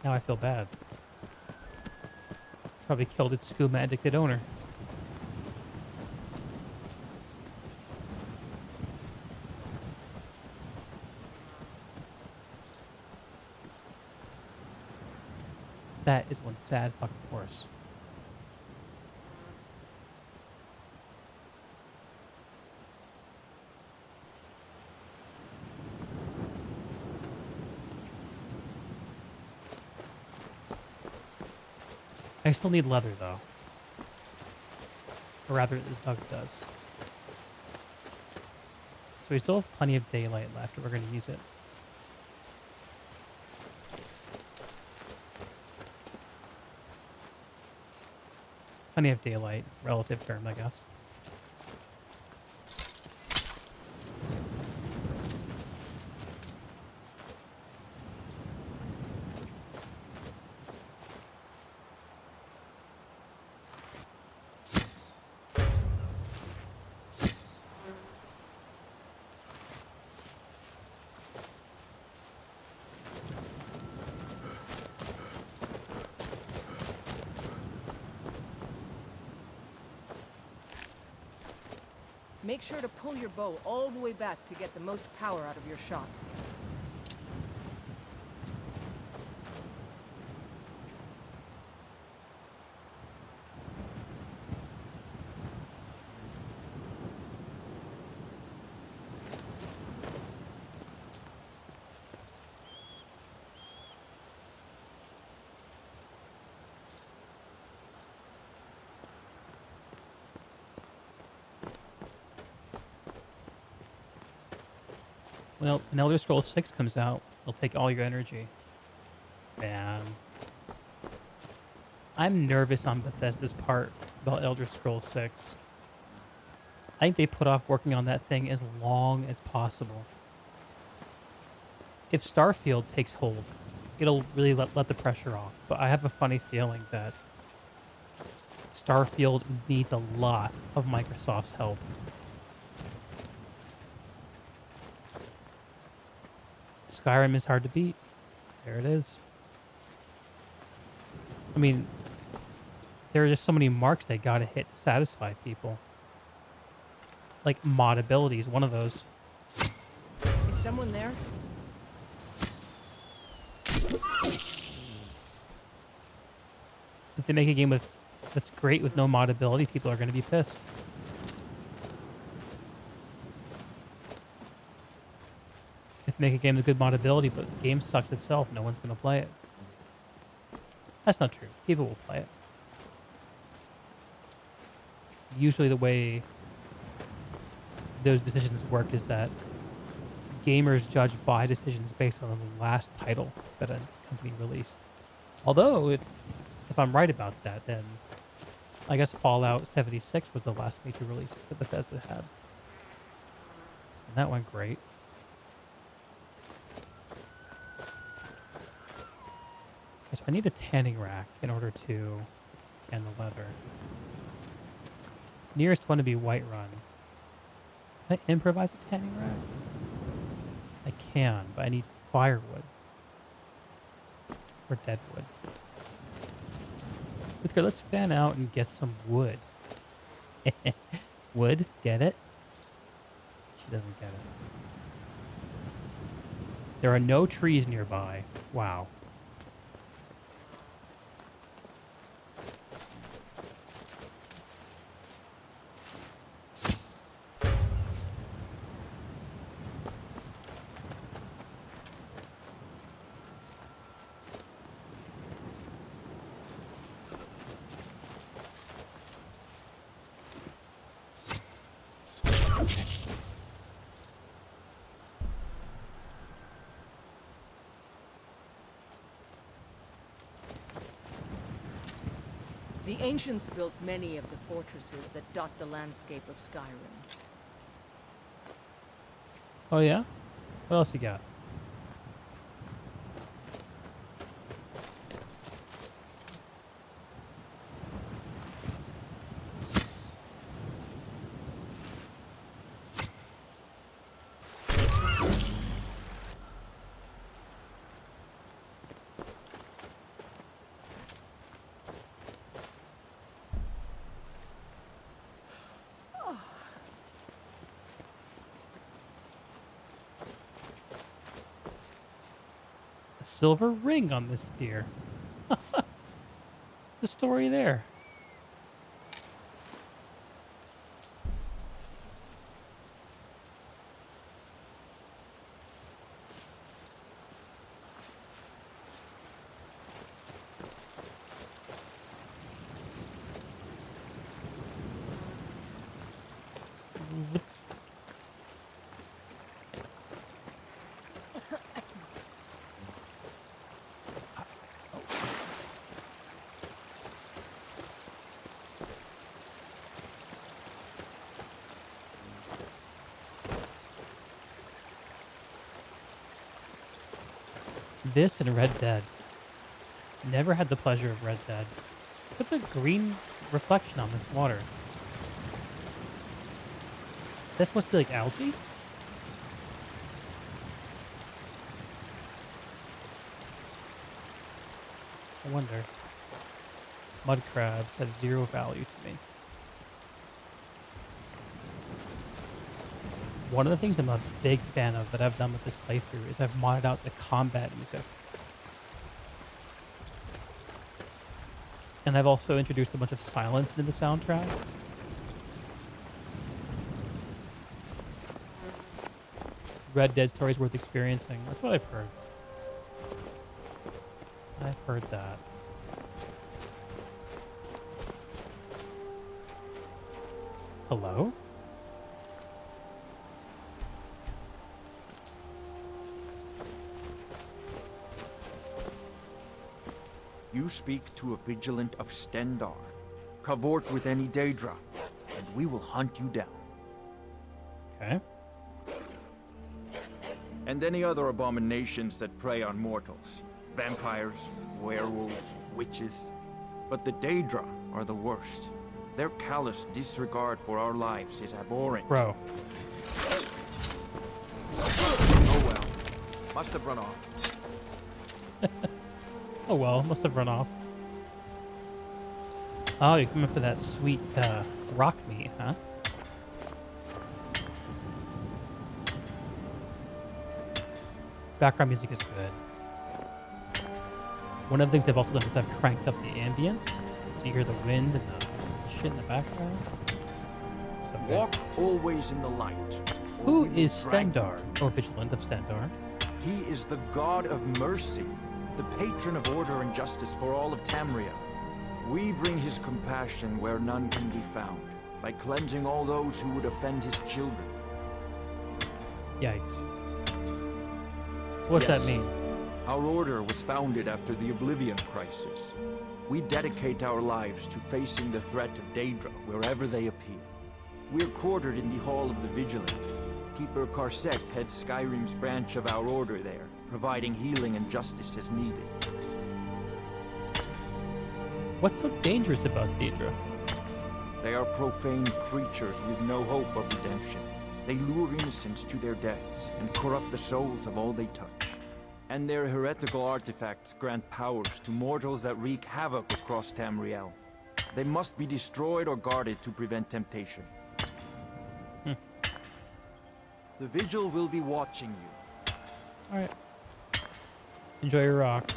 Now I feel bad. Probably killed its skooma-addicted owner. That is one sad fucking horse. I still need leather, though. Or rather, Zug does. So we still have plenty of daylight left, and we're going to use it. Plenty of daylight, relative term, I guess. Make sure to pull your bow all the way back to get the most power out of your shot. Well, when Elder Scrolls 6 comes out, it'll take all your energy. And I'm nervous on Bethesda's part about Elder Scrolls 6. I think they put off working on that thing as long as possible. If Starfield takes hold, it'll really let the pressure off. But I have a funny feeling that Starfield needs a lot of Microsoft's help. Skyrim is hard to beat. There it is. I mean, There are just so many marks they gotta hit to satisfy people. Like mod ability is one of those. Is someone there? If they make a game that's great with no mod ability, people are gonna be pissed. If they make a game with good mod ability, but the game sucks itself, no one's gonna play it. That's not true. People will play it. Usually the way those decisions work is that gamers judge buy decisions based on the last title that a company released. Although, if I'm right about that, then I guess Fallout 76 was the last major release that Bethesda had. And that went great. Okay, so I need a tanning rack in order to tan the leather. Nearest one to be Whiterun. Can I improvise a tanning rack? I can, but I need firewood. Or deadwood. Good, let's fan out and get some wood. Wood? Get it? She doesn't get it. There are no trees nearby. Wow. The ancients built many of the fortresses that dot the landscape of Skyrim. Oh yeah? What else you got? Silver ring on this deer. What's the story there? Zip. This and Red Dead. Never had the pleasure of Red Dead. Look at the green reflection on this water. This must be like algae? I wonder. Mud crabs have zero value to me. One of the things I'm a big fan of that I've done with this playthrough is I've modded out the combat music. And I've also introduced a bunch of silence into the soundtrack. Red Dead story's worth experiencing. That's what I've heard. I've heard that. Hello? You speak to a vigilant of Stendar. Cavort with any Daedra, and we will hunt you down. Okay. And any other abominations that prey on mortals. Vampires, werewolves, witches. But the Daedra are the worst. Their callous disregard for our lives is abhorrent. Bro. Oh well. Must have run off. Oh well, must have run off. Oh, you're coming for that sweet rock meat, huh? Background music is good. One of the things they've also done is I've cranked up the ambience, so you hear the wind and the shit in the background. So good. Walk always in the light. or Who we will is drag you Stendar, or Vigilant of Stendar? He is the god of mercy, the patron of order and justice for all of Tamriel. We bring his compassion where none can be found, by cleansing all those who would offend his children. Yikes. So what's that Yes. mean? Our order was founded after the Oblivion Crisis. We dedicate our lives to facing the threat of Daedra wherever they appear. We're quartered in the Hall of the Vigilant. Keeper Karset heads Skyrim's branch of our order there, providing healing and justice as needed. What's so dangerous about Daedra? They are profane creatures with no hope of redemption. They lure innocents to their deaths and corrupt the souls of all they touch. And their heretical artifacts grant powers to mortals that wreak havoc across Tamriel. They must be destroyed or guarded to prevent temptation. The Vigil will be watching you. Alright. Enjoy your rock.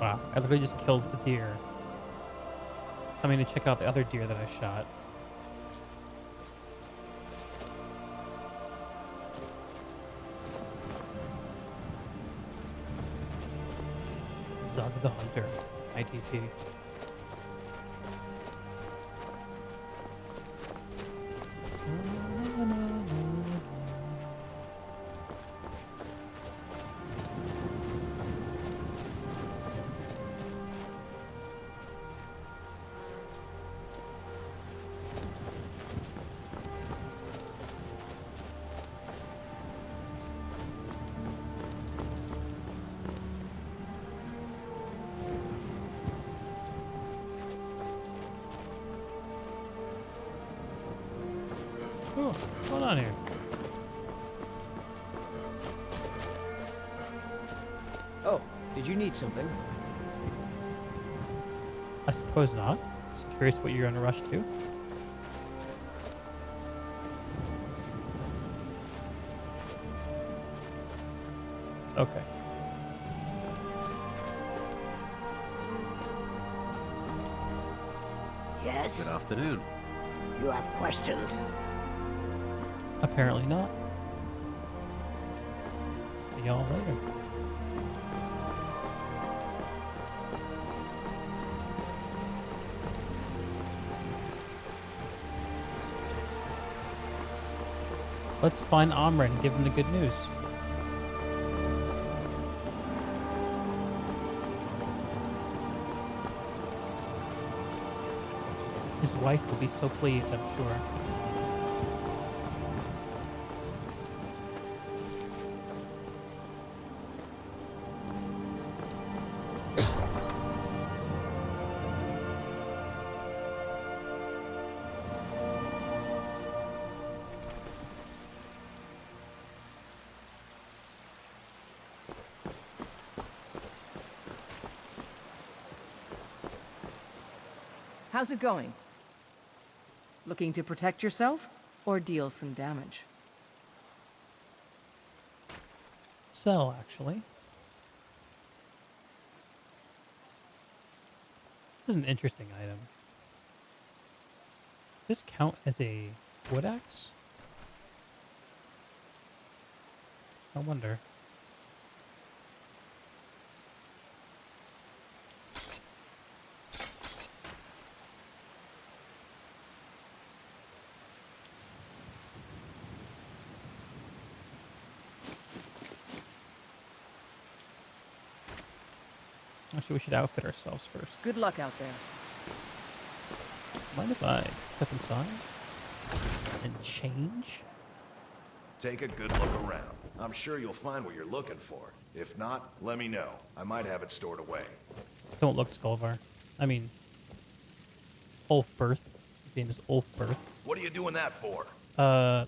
Wow, I literally just killed the deer. Coming to check out the other deer that I shot. Zug the Hunter, ITT. Oh, what's going on here? Oh, did you need something? I suppose not. Just curious what you're in a rush to. Okay. Yes? Good afternoon. You have questions? Apparently not. See y'all later. Let's find Amra and give him the good news. His wife will be so pleased, I'm sure. How's it going? Looking to protect yourself or deal some damage? Sell, actually. This is an interesting item. Does this count as a wood axe? I wonder. Actually, we should outfit ourselves first. Good luck out there. Mind if I step inside and change? Take a good look around. I'm sure you'll find what you're looking for. If not, let me know. I might have it stored away. Don't look, Skullvar. I mean, Ulfberth. His name is Ulfberth. What are you doing that for? Sorry.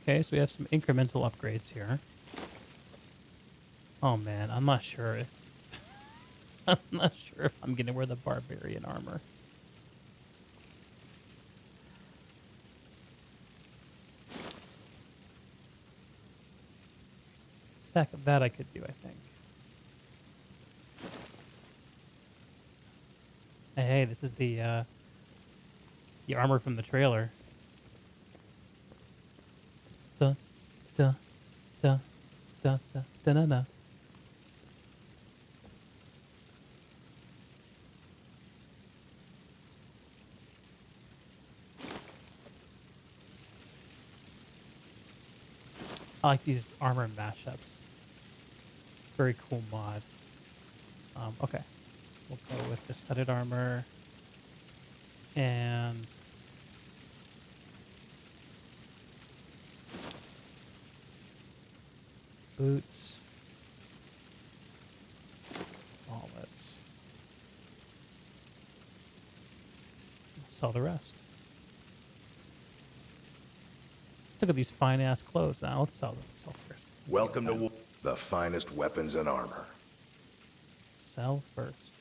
Okay, so we have some incremental upgrades here. Oh man, I'm not sure if I'm not sure if I'm gonna wear the barbarian armor. That I could do, I think. Hey, this is the armor from the trailer. Da da da da da da da da. I like these armor mashups. Very cool mod. Okay. We'll go with the studded armor. And boots. Wallets. Sell the rest. Look at these fine ass clothes. Now let's sell them. Sell first. Welcome to the finest weapons and armor. Sell first.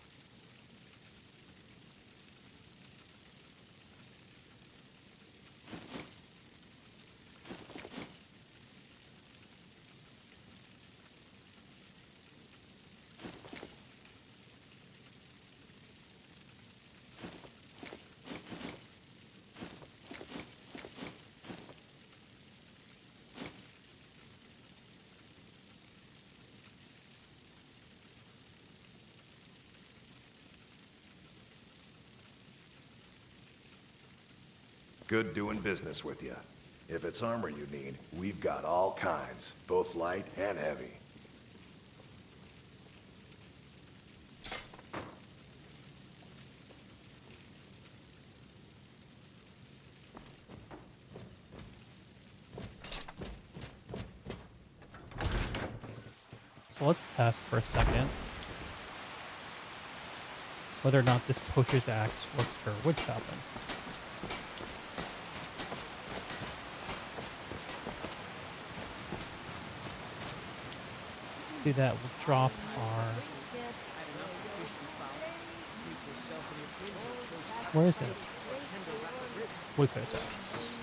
Good doing business with you. If it's armor you need, we've got all kinds, both light and heavy. So let's test for a second whether or not this poacher's axe works for wood chopping. Do that, we'll drop our... Where is it? Woodcut axe.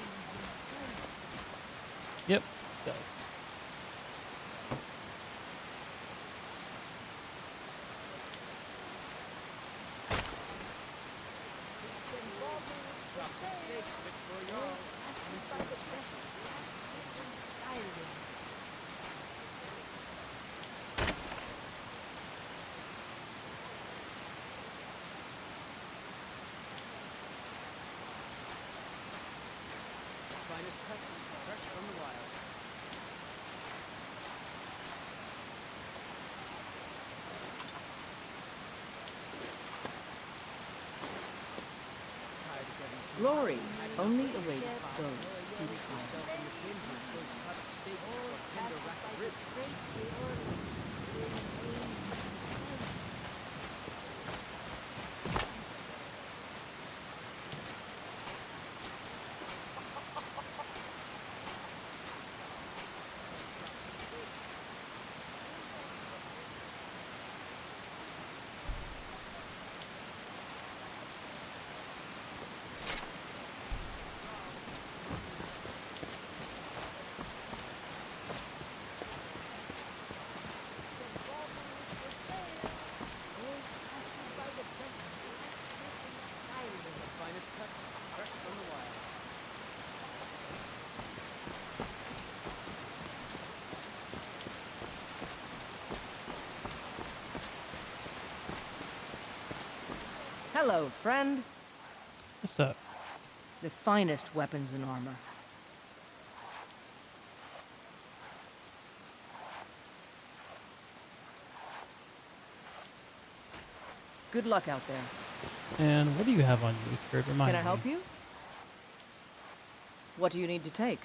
Yep, it does. Finest cuts, fresh from the wilds. Tired of getting smoked. Glory only awaits those who try. Yourself in the wind for a choice cut of steak or tender rack of ribs. Finest cuts, fresh from the wilds. Hello, friend. What's up? The finest weapons and armor. Good luck out there. And what do you have on you, Spirit? Remind Can I me. help you? What do you need to take?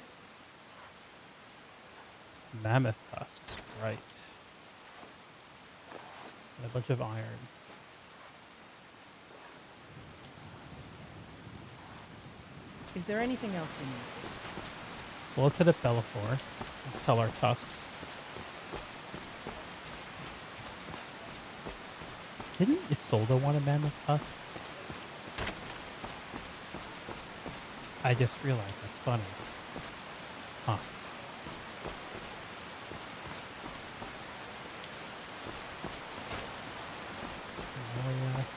Mammoth tusks, right. And a bunch of iron. Is there anything else you need? So let's hit up Bellafor and sell our tusks. Didn't Isolde want a mammoth tusk? I just realized that's funny. Huh.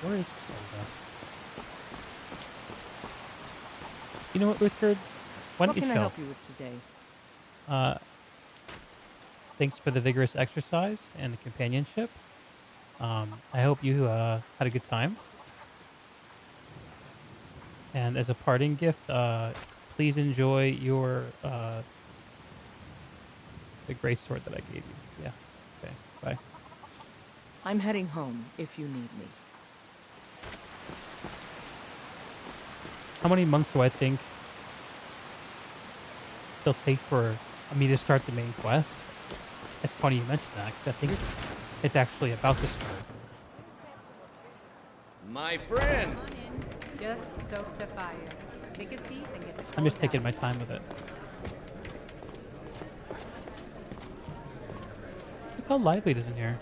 Where is Isolde? You know what, Uthgerd? Why What don't you can I chill? help you with today? Thanks for the vigorous exercise and the companionship. I hope you had a good time. And as a parting gift, please enjoy your the great sword that I gave you. Yeah. Okay. Bye. I'm heading home if you need me. How many months do I think it'll take for me to start the main quest? It's funny you mentioned that, because I think it's actually about to start. My friend! Come on in. Just stoke the fire. Take a seat and get the I'm just coals taking out. my time with it. Look how lively it is in here.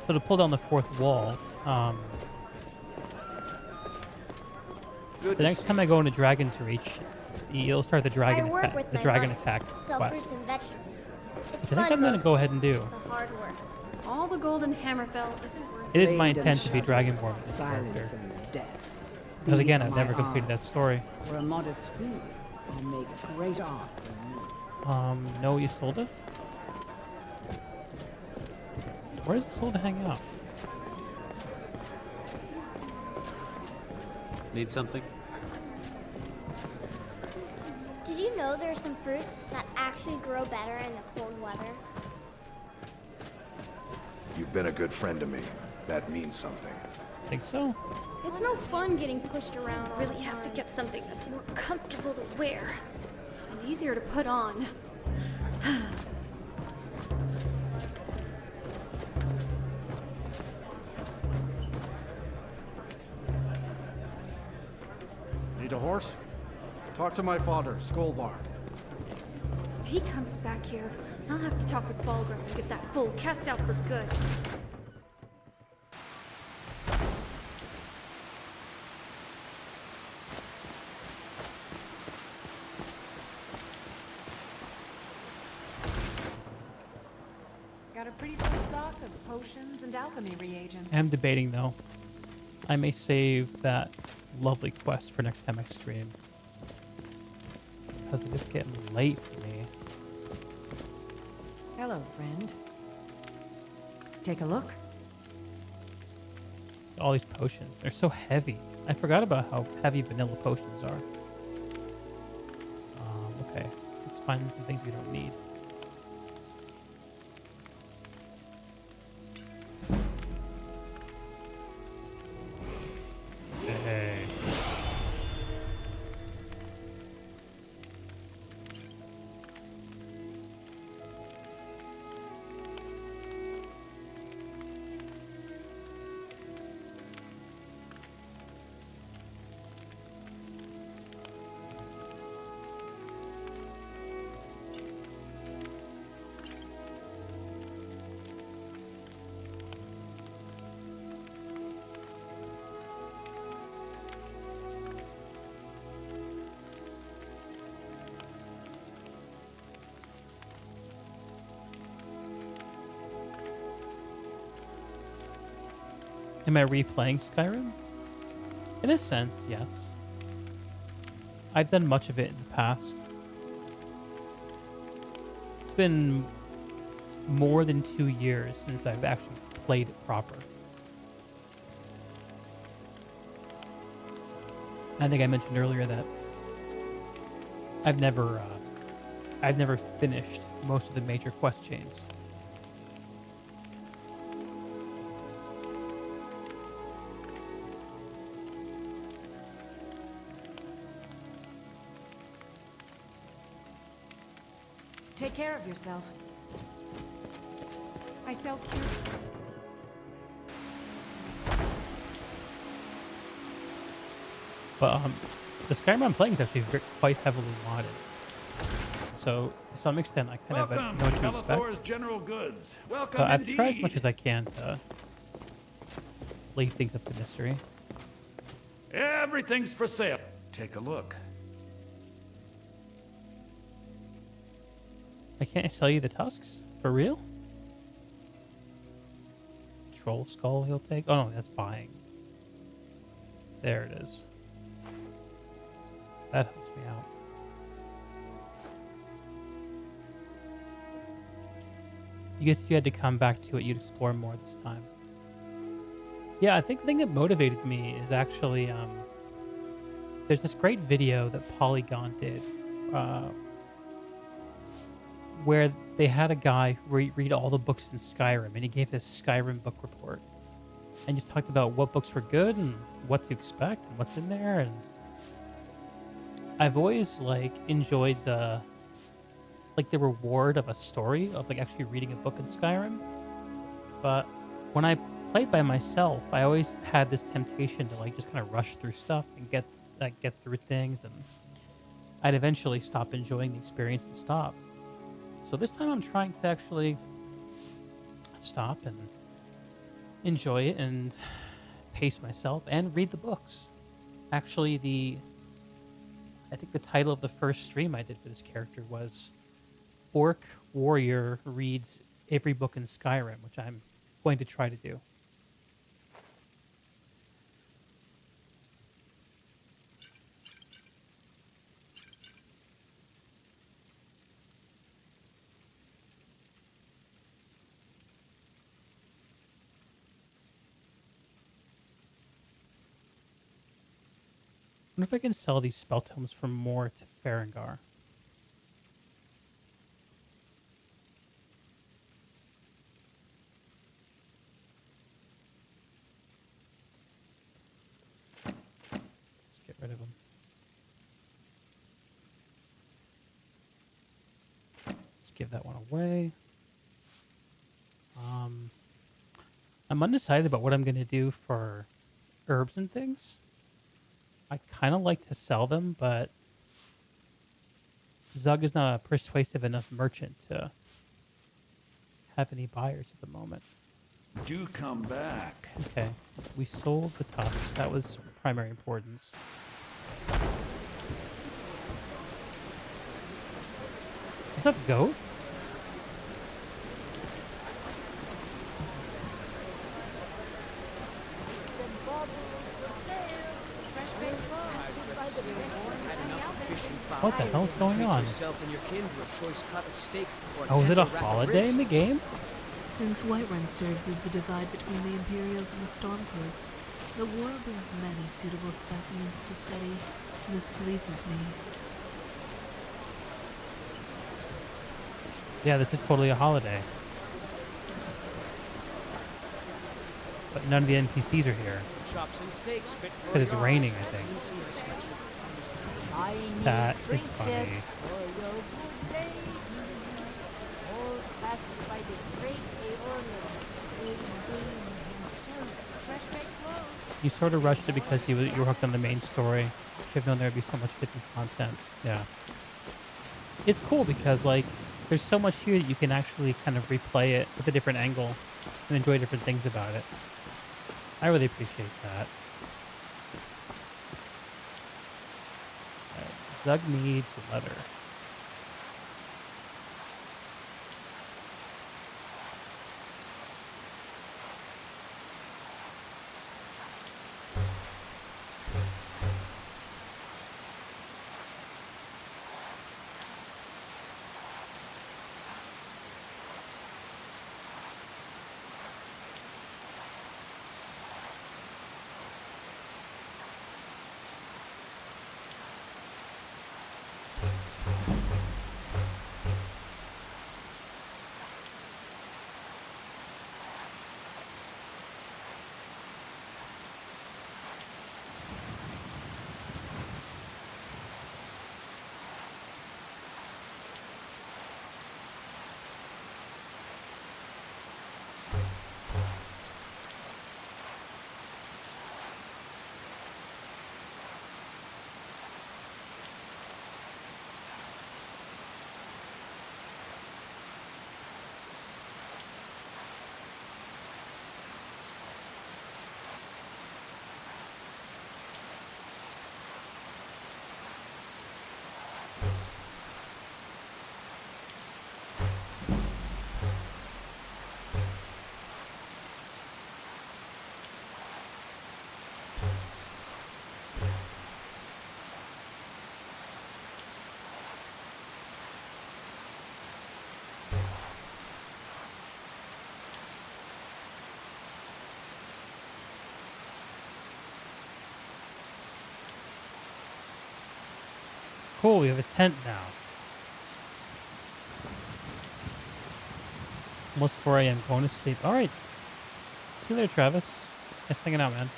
So to pull down the fourth wall, Good the to next see time I go into Dragon's Reach, you'll start the dragon I work attack. with The my dragon mother, attack sell quest. fruits and vegetables. It's I think fun I'm gonna most go ahead and days, do. the hard work. All the gold in Hammerfell isn't worth It is my Blade and intent to be shovel, Dragonborn with this silence character. and death. Because These again, are I've my never completed that arts. story. For a modest fee, I make great art for you. No Isolde? Where does Isolde hang out? Need something? Did you know there are some fruits that actually grow better in the cold weather? You've been a good friend to me. That means something. Think so? It's no fun getting pushed around. You really have to get something that's more comfortable to wear and easier to put on. Need a horse? Talk to my father, Skolvar. If he comes back here, I'll have to talk with Balgruuf and get that fool cast out for good. Got a pretty full stock of potions and alchemy reagents. I'm debating though. I may save that lovely quest for next time I stream. Because it's getting late for me. Hello, friend. Take a look. All these potions, they're so heavy. I forgot about how heavy vanilla potions are. Okay, let's find some things we don't need. Hey. Am I replaying Skyrim? In a sense, yes. I've done much of it in the past. It's been more than 2 years since I've actually played it proper. I think I mentioned earlier that I've never finished most of the major quest chains. Take care of yourself. I sell cute. But the Skyrim I'm playing is actually quite heavily modded. So to some extent, I kind of know what to expect. General Goods. Welcome But I've tried as much as I can to leave things up to mystery. Everything's for sale. Take a look. I can't sell you the tusks? For real? Troll skull he'll take? Oh no, that's buying. There it is. That helps me out. You guess if you had to come back to it, you'd explore more this time. Yeah, I think the thing that motivated me is actually there's this great video that Polygon did where they had a guy read all the books in Skyrim, and he gave his Skyrim book report and just talked about what books were good and what to expect and what's in there. And I've always enjoyed the reward of a story of actually reading a book in Skyrim. But when I played by myself, I always had this temptation to just kind of rush through stuff and get through things, and I'd eventually stop enjoying the experience and stop. So this time I'm trying to actually stop and enjoy it and pace myself and read the books. Actually, I think the title of the first stream I did for this character was Orc Warrior Reads Every Book in Skyrim, which I'm going to try to do. I wonder if I can sell these spell tomes for more to Farengar. Let's get rid of them. Let's give that one away. I'm undecided about what I'm going to do for herbs and things. I kind of like to sell them, but Zug is not a persuasive enough merchant to have any buyers at the moment. Do come back. Okay, we sold the tusks. That was primary importance. What's up, goat? What the hell's going on? Oh, is it a holiday in the game? Since Whiterun serves as the divide between the Imperials and the Stormcloaks, the war brings many suitable specimens to study. This pleases me. Yeah, this is totally a holiday. But none of the NPCs are here. Because it's raining, I think. That is funny. You sort of rushed it because you were hooked on the main story. You should have known there would be so much different content. Yeah. It's cool because, there's so much here that you can actually kind of replay it with a different angle and enjoy different things about it. I really appreciate that. Zug needs leather. Cool, we have a tent now. Almost 4 a.m. Going to sleep. All right. See you later, Travis. Nice hanging out, man.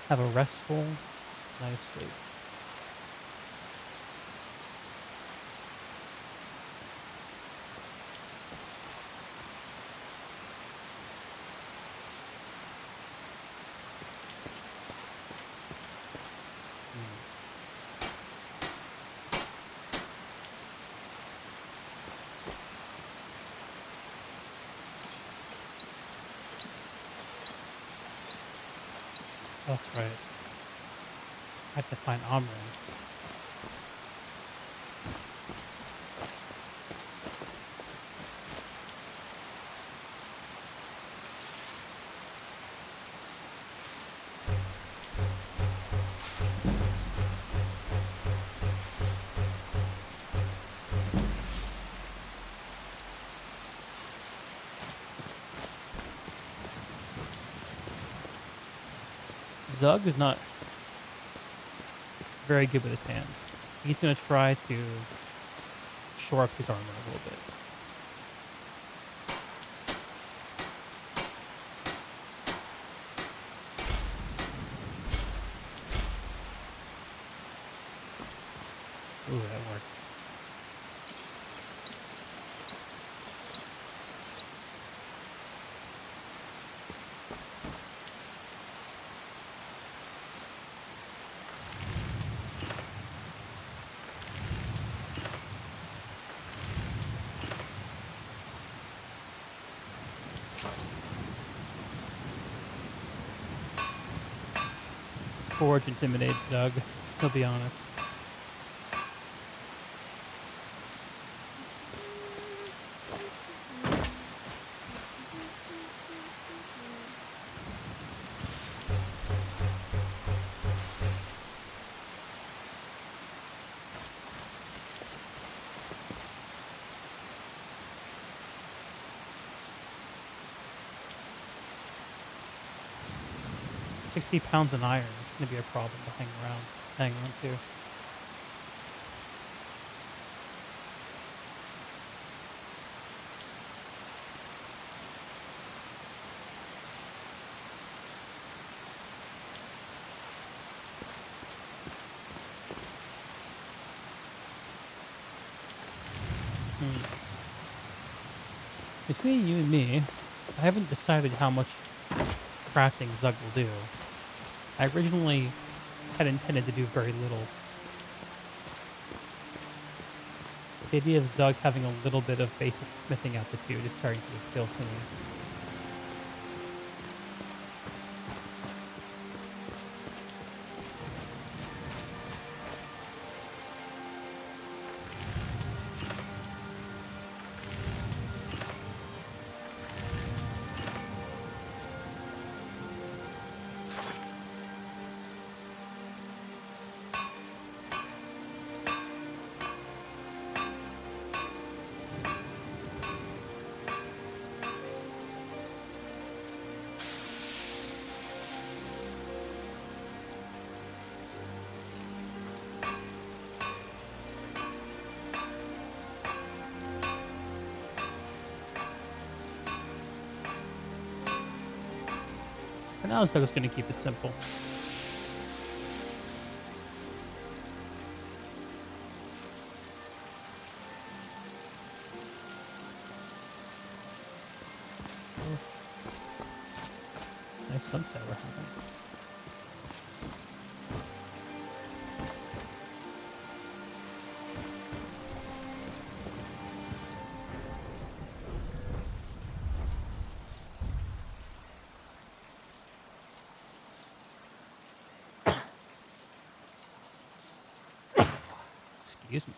Have a restful night of sleep. That's right. I have to find Amrin. Zug is not very good with his hands. He's going to try to shore up his armor a little bit. Ooh, that worked. Forge intimidates Zug, he'll be honest. £60 in iron. It's going to be a problem to hang on to. Between you and me, I haven't decided how much crafting Zug will do. I originally had intended to do very little. The idea of Zug having a little bit of basic smithing aptitude is starting to appeal to me. For now, Zug's going to keep it simple. Nice sunset we're having. Excuse me.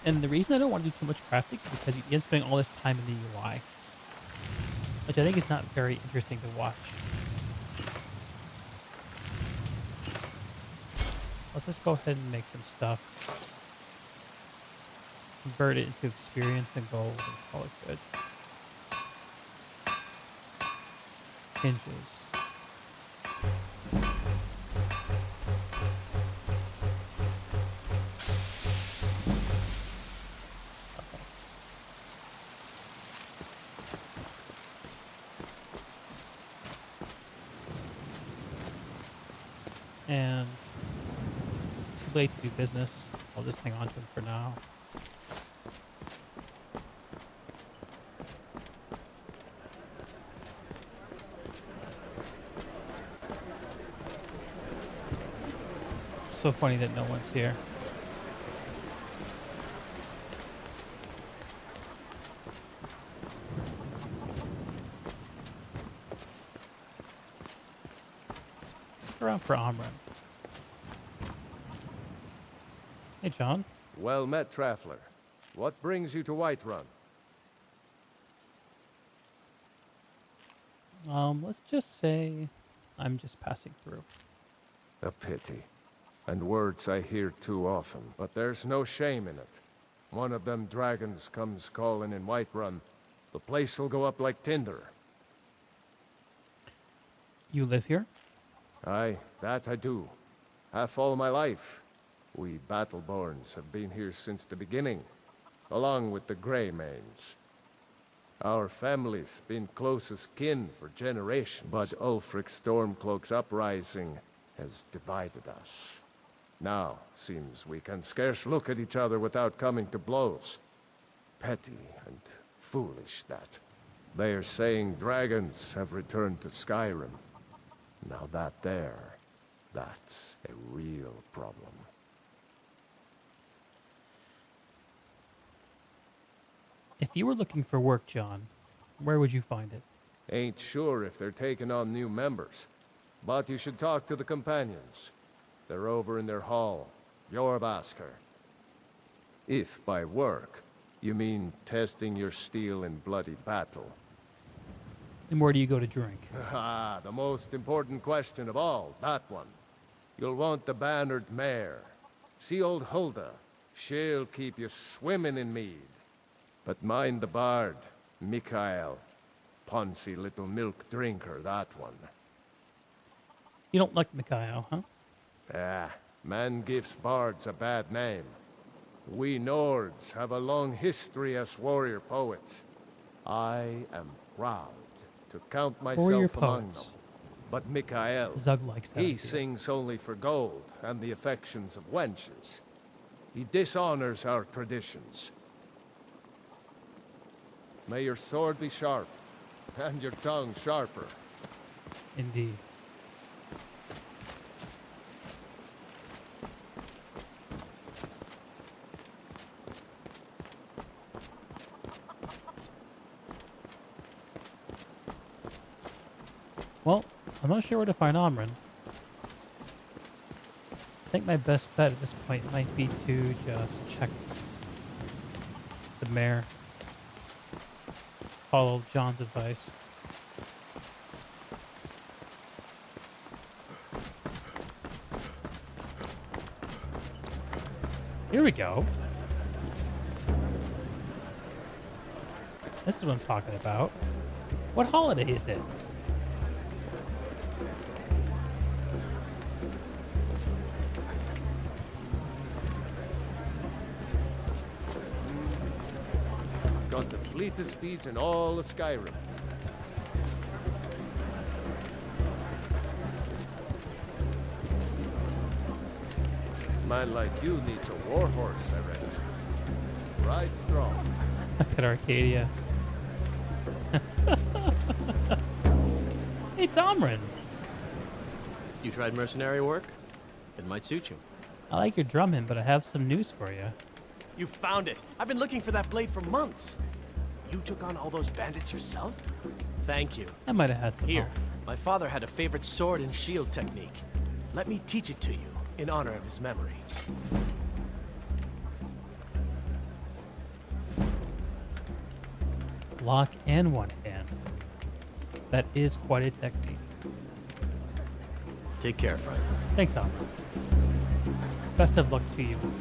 And the reason I don't want to do too much crafting is because you end up spending all this time in the UI, which I think is not very interesting to watch. Let's just go ahead and make some stuff. Convert it into experience and gold and call it good. Hinges. And it's too late to do business. I'll just hang on to him for now. So funny that no one's here. Let's go around for Amran. Hey, John. Well met, Traveler. What brings you to Whiterun? Let's just say I'm just passing through. A pity. And words I hear too often, but there's no shame in it. One of them dragons comes calling in Whiterun, the place will go up like tinder. You live here? Aye, that I do. Half all my life. We Battleborns have been here since the beginning, along with the Greymanes. Our family's been closest kin for generations, but Ulfric Stormcloak's uprising has divided us. Now, seems we can scarce look at each other without coming to blows. Petty and foolish, that. They are saying dragons have returned to Skyrim. Now that's a real problem. If you were looking for work, John, where would you find it? Ain't sure if they're taking on new members, but you should talk to the companions. They're over in their hall, Jorvaskr. If by work, you mean testing your steel in bloody battle. And where do you go to drink? Ah, the most important question of all, that one. You'll want the bannered mare. See old Hulda, she'll keep you swimming in mead. But mind the bard, Mikael. Poncy little milk drinker, that one. You don't like Mikael, huh? Ah, man gives bards a bad name. We Nords have a long history as warrior poets. I am proud to count myself among them. But Mikael, Zug likes that he idea. sings only for gold and the affections of wenches. He dishonors our traditions. May your sword be sharp, and your tongue sharper. Indeed. Well, I'm not sure where to find Amran. I think my best bet at this point might be to just check the mare. Follow John's advice. Here we go. This is what I'm talking about. What holiday is it? Got the fleetest steeds in all of Skyrim. Man like you needs a war horse, I reckon. Ride strong. Look at Arcadia. It's Amran. You tried mercenary work? It might suit you. I like your drumming, but I have some news for you. You found it! I've been looking for that blade for months! You took on all those bandits yourself? Thank you. I might have had some Here, help. my father had a favorite sword and shield technique. Let me teach it to you, in honor of his memory. block and one hand. That is quite a technique. Take care, Frank. Thanks, Albert. Best of luck to you with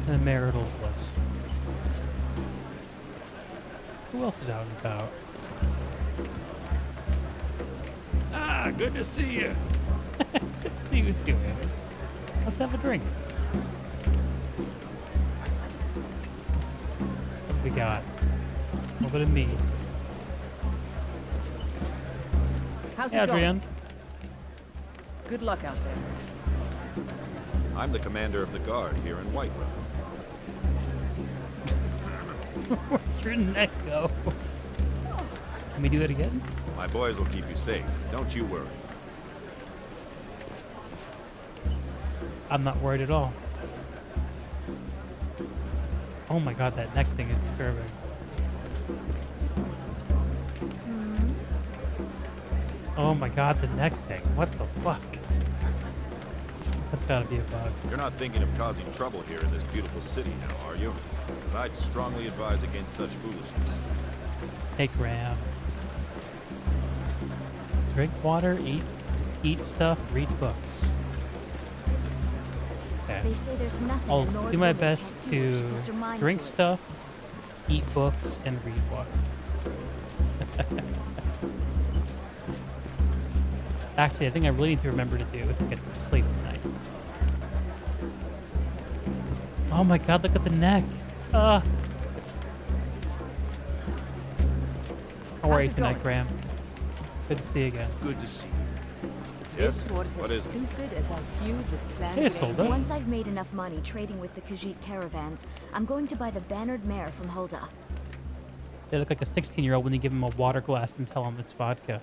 the marital bliss. Who else is out and about? Ah, good to see you. See you too, Anders. Let's have a drink. What do we got? A little bit of meat. How's Hey, it going? Adrian. Good luck out there. I'm the commander of the guard here in Whiterun. Where'd your neck go? Can we do that again? My boys will keep you safe. Don't you worry. I'm not worried at all. Oh my god, that neck thing is disturbing. Oh my god, the neck thing. What the fuck? That's gotta be a bug. You're not thinking of causing trouble here in this beautiful city now, are you? Because I'd strongly advise against such foolishness. Hey, Graham. Drink water, eat stuff, read books. Okay. They say there's nothing I'll a Nord do my woman best can't do if she to puts her mind drink to it. stuff, eat books, and read water. Actually, I think I really need to remember to do is to get some sleep tonight. Oh my god, look at the neck. How are you tonight, Graham? Good to see you again. Good to see you. This Yes? was What as is it? stupid as our feud with Clan Hey, Grey. Solda. Once I've made enough money trading with the Khajiit caravans, I'm going to buy the bannered mare from Hulda. They look like a 16-year-old when you give them a water glass and tell them it's vodka.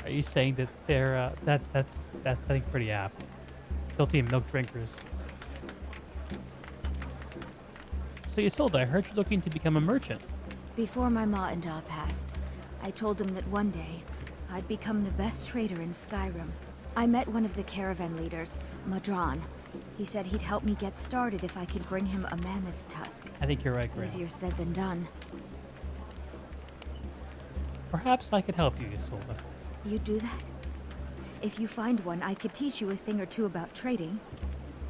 Are you saying that they're that's I think pretty apt? Filthy milk drinkers. So Isolde, I heard you're looking to become a merchant. Before my ma and Da passed, I told them that one day I'd become the best trader in Skyrim. I met one of the caravan leaders, Madron. He said he'd help me get started if I could bring him a mammoth's tusk. I think you're right, Graham. Easier said than done. Perhaps I could help you, Isolde. You'd do that? If you find one, I could teach you a thing or two about trading.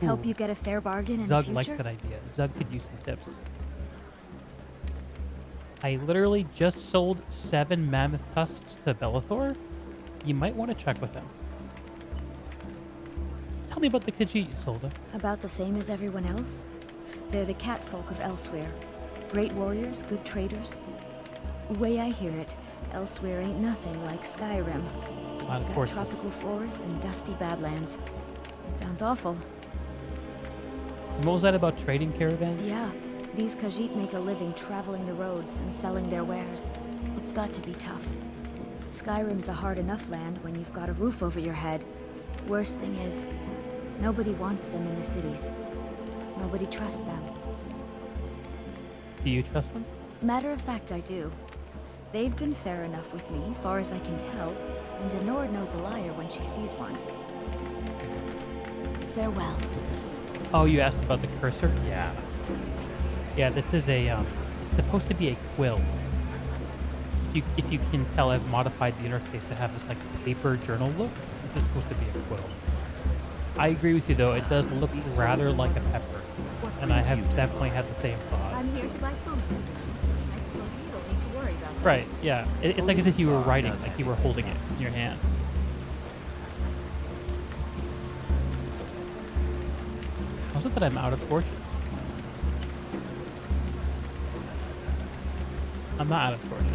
Help Ooh. you get a fair bargain in the Zug future. likes that idea. Zug could use some tips. I literally just sold 7 mammoth tusks to Bellathor. You might want to check with them. Tell me about the Khajiit, Isolde. About the same as everyone else. They're the catfolk of elsewhere. Great warriors, good traders. Way I hear it, elsewhere ain't nothing like Skyrim. It's got tropical forests and dusty badlands. It sounds awful. And what was that about trading caravans? Yeah, these Khajiit make a living traveling the roads and selling their wares. It's got to be tough. Skyrim's a hard enough land when you've got a roof over your head. Worst thing is, nobody wants them in the cities. Nobody trusts them. Do you trust them? Matter of fact, I do. They've been fair enough with me, far as I can tell, and a Nord knows a liar when she sees one. Farewell. Oh, you asked about the cursor? Yeah. Yeah, this is a, it's supposed to be a quill. If you can tell, I've modified the interface to have this, like, paper journal look. This is supposed to be a quill. I agree with you, though. It does look rather like a pepper. And I have definitely had the same thought. I'm here to buy food, President. I suppose you don't need to worry about that. Right, yeah. It's like as if you were writing, like you were holding it in your hand. How's it that I'm out of torches? I'm not out of torches.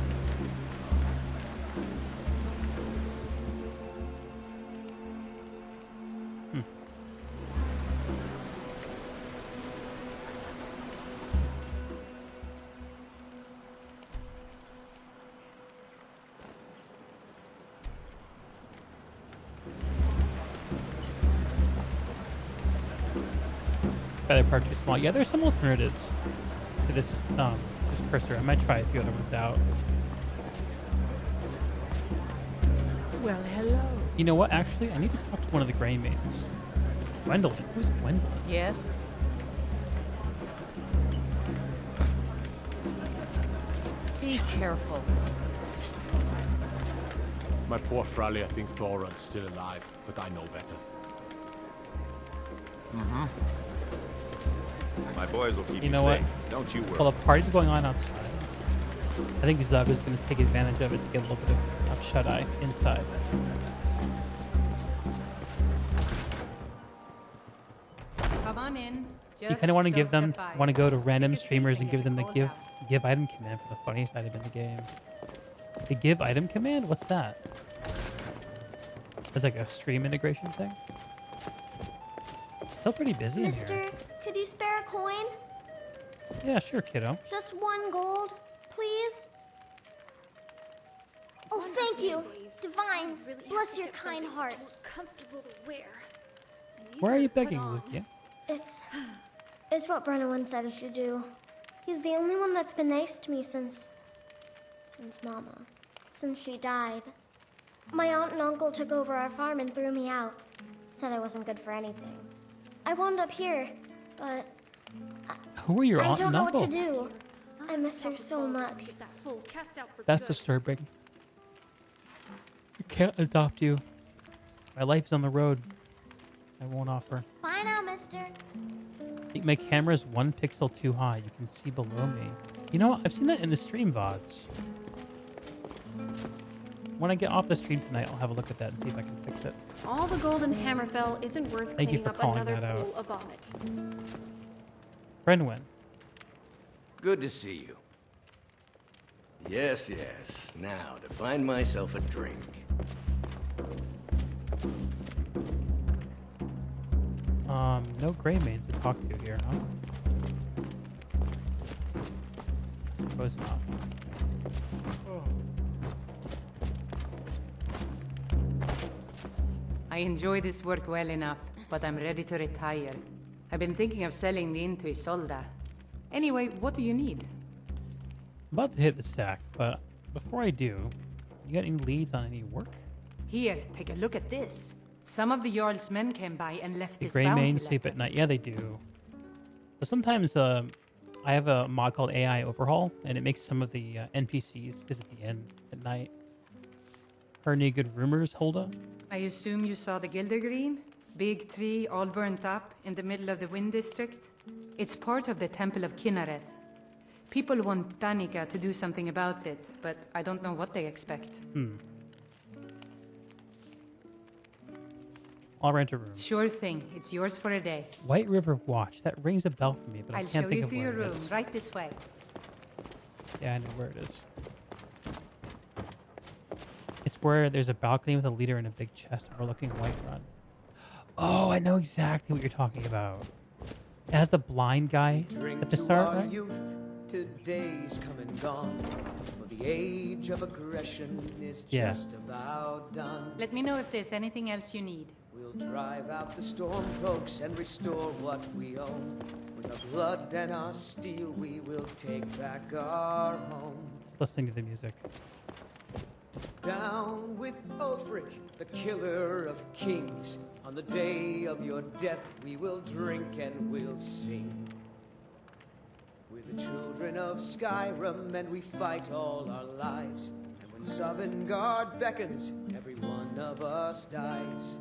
Other part too small. Yeah, there's some alternatives to this this cursor. I might try a few other ones out. Well, hello. You know what? Actually, I need to talk to one of the Grey Maids. Gwendolyn. Who's Gwendolyn? Yes? Be careful. My poor Fralia thinks Thoran's still alive, but I know better. My boys will keep you, You know what? safe. Don't you worry. While the party's going on outside, I think Zug is going to take advantage of it to get a little bit of shut-eye inside. Come on in. You kind of want to give them, want to go to random streamers and give them the give item command for the funniest item in the game. The give item command? What's that? It's like a stream integration thing. It's still pretty busy in here. Mister, could you spare a coin? Yeah, sure, kiddo. Just 1 gold, please? Oh, thank you. Divines, bless your kind heart. Comfortable to wear. Why are you begging, Lucia? It's what Brennan said I should do. He's the only one that's been nice to me since Mama. Since she died. My aunt and uncle took over our farm and threw me out. Said I wasn't good for anything. I wound up here, but Who are your I aunt don't and know what uncle? to do. I miss her so much. That's disturbing. I can't adopt you. My life's on the road. I won't offer. Bye now, mister. I think my camera's 1 pixel too high. You can see below me. You know what? I've seen that in the stream VODs. When I get off the stream tonight, I'll have a look at that and see if I can fix it. All the gold in Hammerfell isn't worth Thank you cleaning for up calling another that out. pool of vomit. Brenwyn. Good to see you. Yes, yes. Now, to find myself a drink. No gray maids to talk to here, huh? I suppose not. I enjoy this work well enough, but I'm ready to retire. I've been thinking of selling the inn to Isolda. Anyway, what do you need? I'm about to hit the sack, but before I do, you got any leads on any work? Here, take a look at this. Some of the Jarl's men came by and left The this gray bounty mains letter. sleep at night. Yeah, they do. But sometimes I have a mod called AI Overhaul, and it makes some of the NPCs visit the inn at night. Heard any good rumors, Hulda? I assume you saw the Gildergreen? Big tree all burnt up in the middle of the Wind District? It's part of the Temple of Kinnereth. People want Danica to do something about it, but I don't know what they expect. I'll rent a room. Sure thing. It's yours for a day. White River Watch. That rings a bell for me, but I I'll can't show think you of to where your it room, is. right this way. Yeah, I know where it is. It's where there's a balcony with a leader and a big chest overlooking Whiterun. Oh, I know exactly what you're talking about. It has the blind guy at the start, right? Youth, today's come and gone. For the age of aggression is Yeah. just about done. Let me know if there's anything else you need. We'll drive out the storm cloaks and restore what we own. With our blood and our steel, we will take back our home. Just listening to the music. Down with Ulfric, the killer of kings. On the day of your death, we will drink and we'll sing. We're the children of Skyrim, and we fight all our lives. And when Sovngarde beckons, every one of us dies.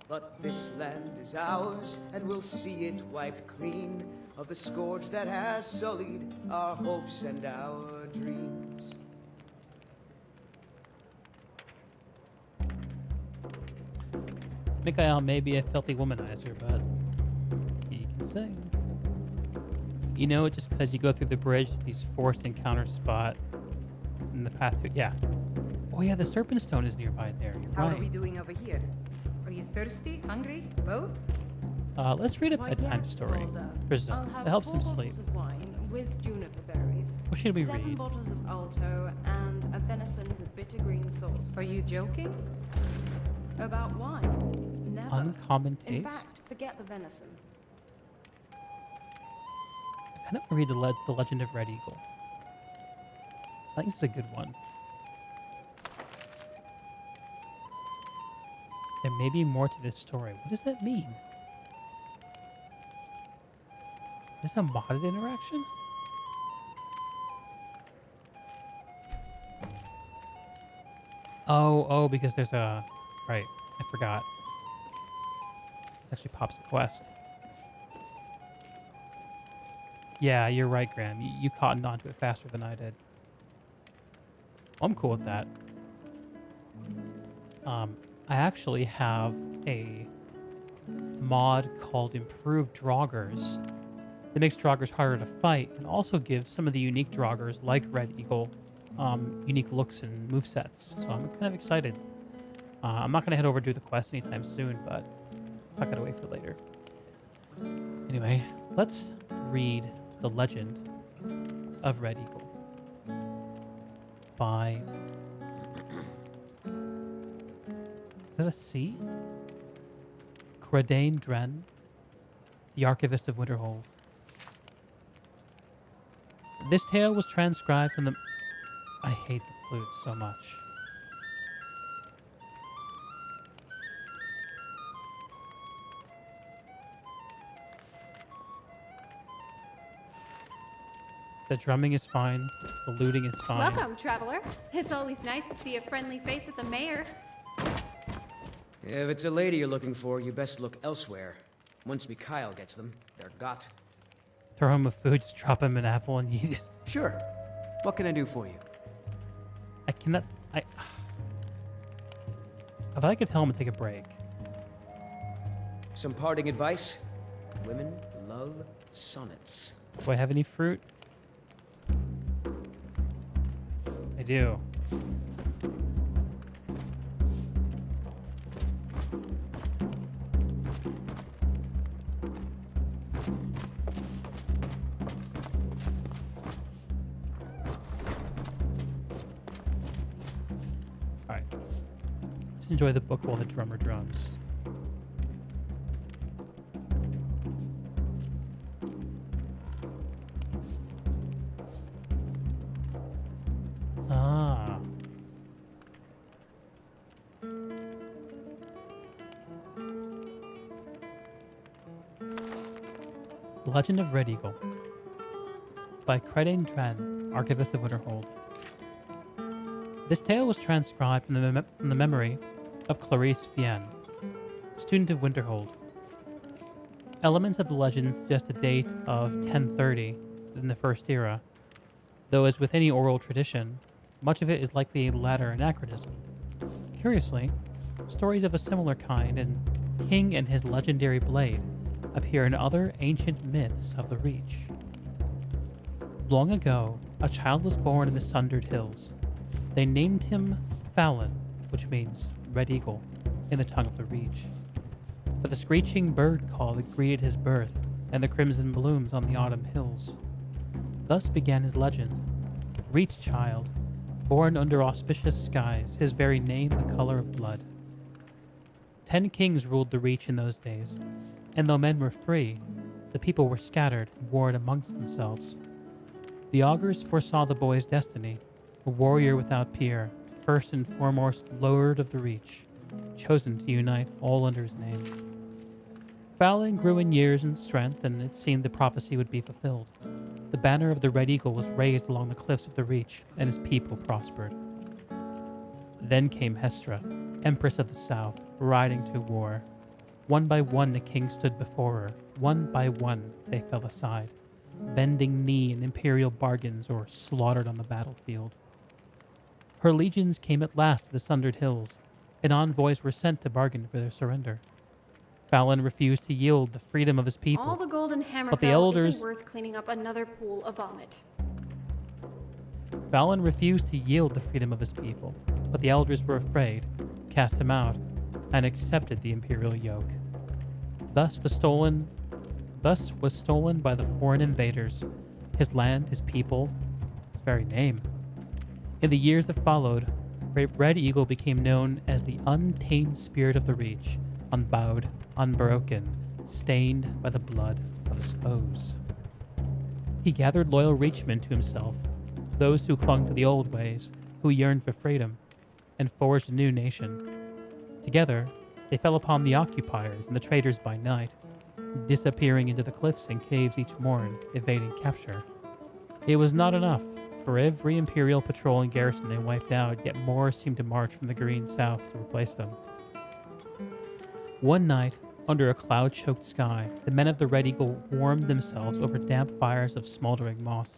But this land is ours, and we'll see it wiped clean of the scourge that has sullied our hopes and our dreams. Mikhail may be a filthy womanizer, but he can sing. You know, just because you go through the bridge, these forced encounters spot in the path to... Yeah. Oh yeah, the Serpent Stone is nearby there. You're How right. are we doing over here? Are you thirsty? Hungry? Both? Let's read a Why, bedtime yes, story Solda. for Zoe. I'll have That helps 4 him sleep. bottles of wine with juniper berries. What should we 7 read? bottles of Alto and a venison with bitter green sauce. Are you joking? About wine? Never. Uncommon In taste? fact, forget the venison. I kind of want to read the Legend of Red Eagle. I think this is a good one. There may be more to this story. What does that mean? Is this a modded interaction? Oh, because there's a... Right, I forgot. This actually pops a quest. Yeah, you're right, Graham. You cottoned onto it faster than I did. I'm cool with that. I actually have a mod called Improved Draugrs that makes Draugrs harder to fight and also gives some of the unique Draugrs, like Red Eagle, unique looks and movesets. So I'm kind of excited. I'm not going to head over to do the quest anytime soon, but I'll tuck it away for later. Anyway, let's read The Legend of Red Eagle by... Is that a C? Credain Dren, the Archivist of Winterhold. This tale was transcribed from the... I hate the flute so much. The drumming is fine. The looting is fine. Welcome, traveler. It's always nice to see a friendly face at the mayor. If it's a lady you're looking for, you best look elsewhere. Once Mikhail gets them, they're got. Throw him a food, just drop him an apple and eat it. Sure. What can I do for you? I cannot... If I could tell him to take a break. Some parting advice? Women love sonnets. Do I have any fruit? I do. Alright. Let's enjoy the book while the drummer drums. Ah. The Legend of Red Eagle by Credain Dren, Archivist of Winterhold. This tale was transcribed from the memory of Clarice Vienne, student of Winterhold. Elements of the legend suggest a date of 1030 in the First Era, though as with any oral tradition, much of it is likely a latter anachronism. Curiously, stories of a similar kind in King and His Legendary Blade appear in other ancient myths of the Reach. Long ago, a child was born in the Sundered Hills. They named him Fallon, which means Red Eagle, in the tongue of the Reach, for the screeching bird call that greeted his birth and the crimson blooms on the autumn hills. Thus began his legend. Reach child, born under auspicious skies, his very name the color of blood. 10 kings ruled the Reach in those days, and though men were free, the people were scattered and warred amongst themselves. The augurs foresaw the boy's destiny, a warrior without peer, first and foremost Lord of the Reach, chosen to unite all under his name. Fallon grew in years and strength, and it seemed the prophecy would be fulfilled. The banner of the Red Eagle was raised along the cliffs of the Reach, and his people prospered. Then came Hestra, Empress of the South, riding to war. One by one the king stood before her. One by one they fell aside, bending knee in imperial bargains or slaughtered on the battlefield. Her legions came at last to the Sundered Hills, and envoys were sent to bargain for their surrender. Fallon refused to yield the freedom of his people. All the gold in but the Hammerfell elders isn't worth cleaning up another pool of vomit. Fallon refused to yield the freedom of his people, but the elders were afraid, cast him out, and accepted the imperial yoke. Thus was stolen by the foreign invaders, his land, his people, his very name. In the years that followed, Red Eagle became known as the untamed spirit of the Reach, unbowed, unbroken, stained by the blood of his foes. He gathered loyal Reachmen to himself, those who clung to the old ways, who yearned for freedom, and forged a new nation. Together, they fell upon the occupiers and the traders by night, disappearing into the cliffs and caves each morn, evading capture. It was not enough. For every Imperial patrol and garrison they wiped out, yet more seemed to march from the green south to replace them. One night, under a cloud-choked sky, the men of the Red Eagle warmed themselves over damp fires of smoldering moss.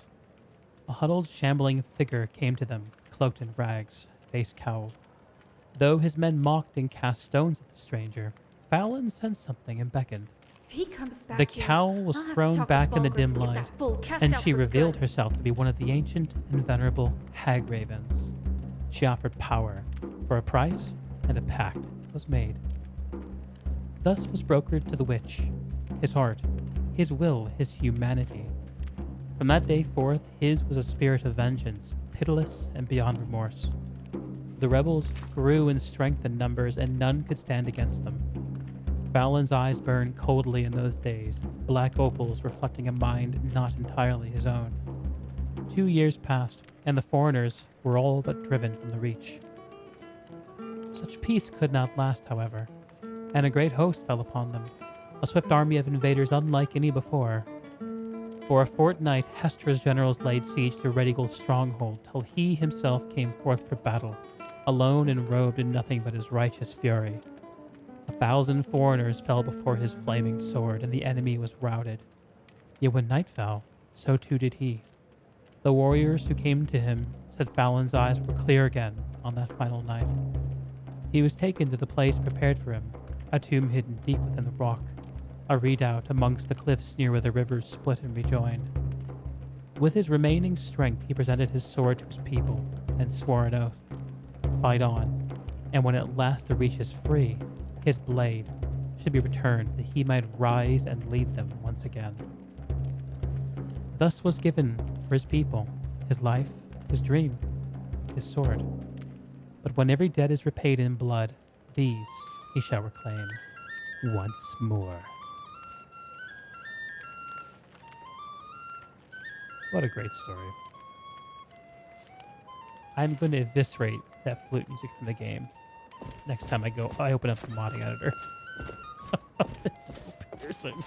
A huddled, shambling figure came to them, cloaked in rags, face cowled. Though his men mocked and cast stones at the stranger, Fallon sensed something and beckoned. If he comes back The here, cowl was I'll have to thrown talk back with in the Balgruuf dim and get light, that bull cast and out she for revealed good. herself to be one of the ancient and venerable hag ravens. She offered power. For a price, and a pact was made. Thus was brokered to the witch his heart, his will, his humanity. From that day forth, his was a spirit of vengeance, pitiless and beyond remorse. The rebels grew in strength and numbers, and none could stand against them. Fallon's eyes burned coldly in those days, black opals reflecting a mind not entirely his own. 2 years passed, and the foreigners were all but driven from the Reach. Such peace could not last, however, and a great host fell upon them, a swift army of invaders unlike any before. For a fortnight, Hestra's generals laid siege to Red Eagle's stronghold, till he himself came forth for battle, alone and robed in nothing but his righteous fury. 1,000 foreigners fell before his flaming sword, and the enemy was routed. Yet when night fell, so too did he. The warriors who came to him said Fallon's eyes were clear again on that final night. He was taken to the place prepared for him, a tomb hidden deep within the rock, a redoubt amongst the cliffs near where the rivers split and rejoined. With his remaining strength, he presented his sword to his people and swore an oath. Fight on, and when at last the Reach is free, his blade should be returned that he might rise and lead them once again. Thus was given for his people his life, his dream, his sword. But when every debt is repaid in blood, these he shall reclaim once more. What a great story. I'm going to eviscerate that flute music from the game next time I open up the modding editor. It's so piercing.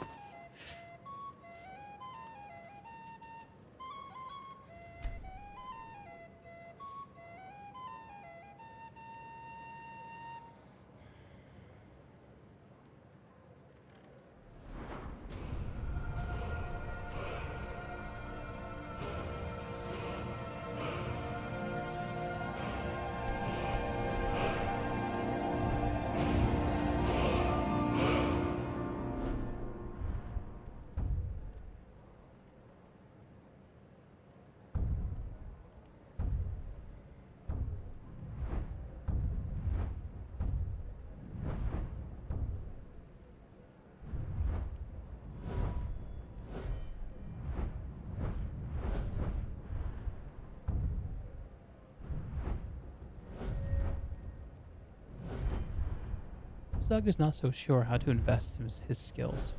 Zug is not so sure how to invest his skills.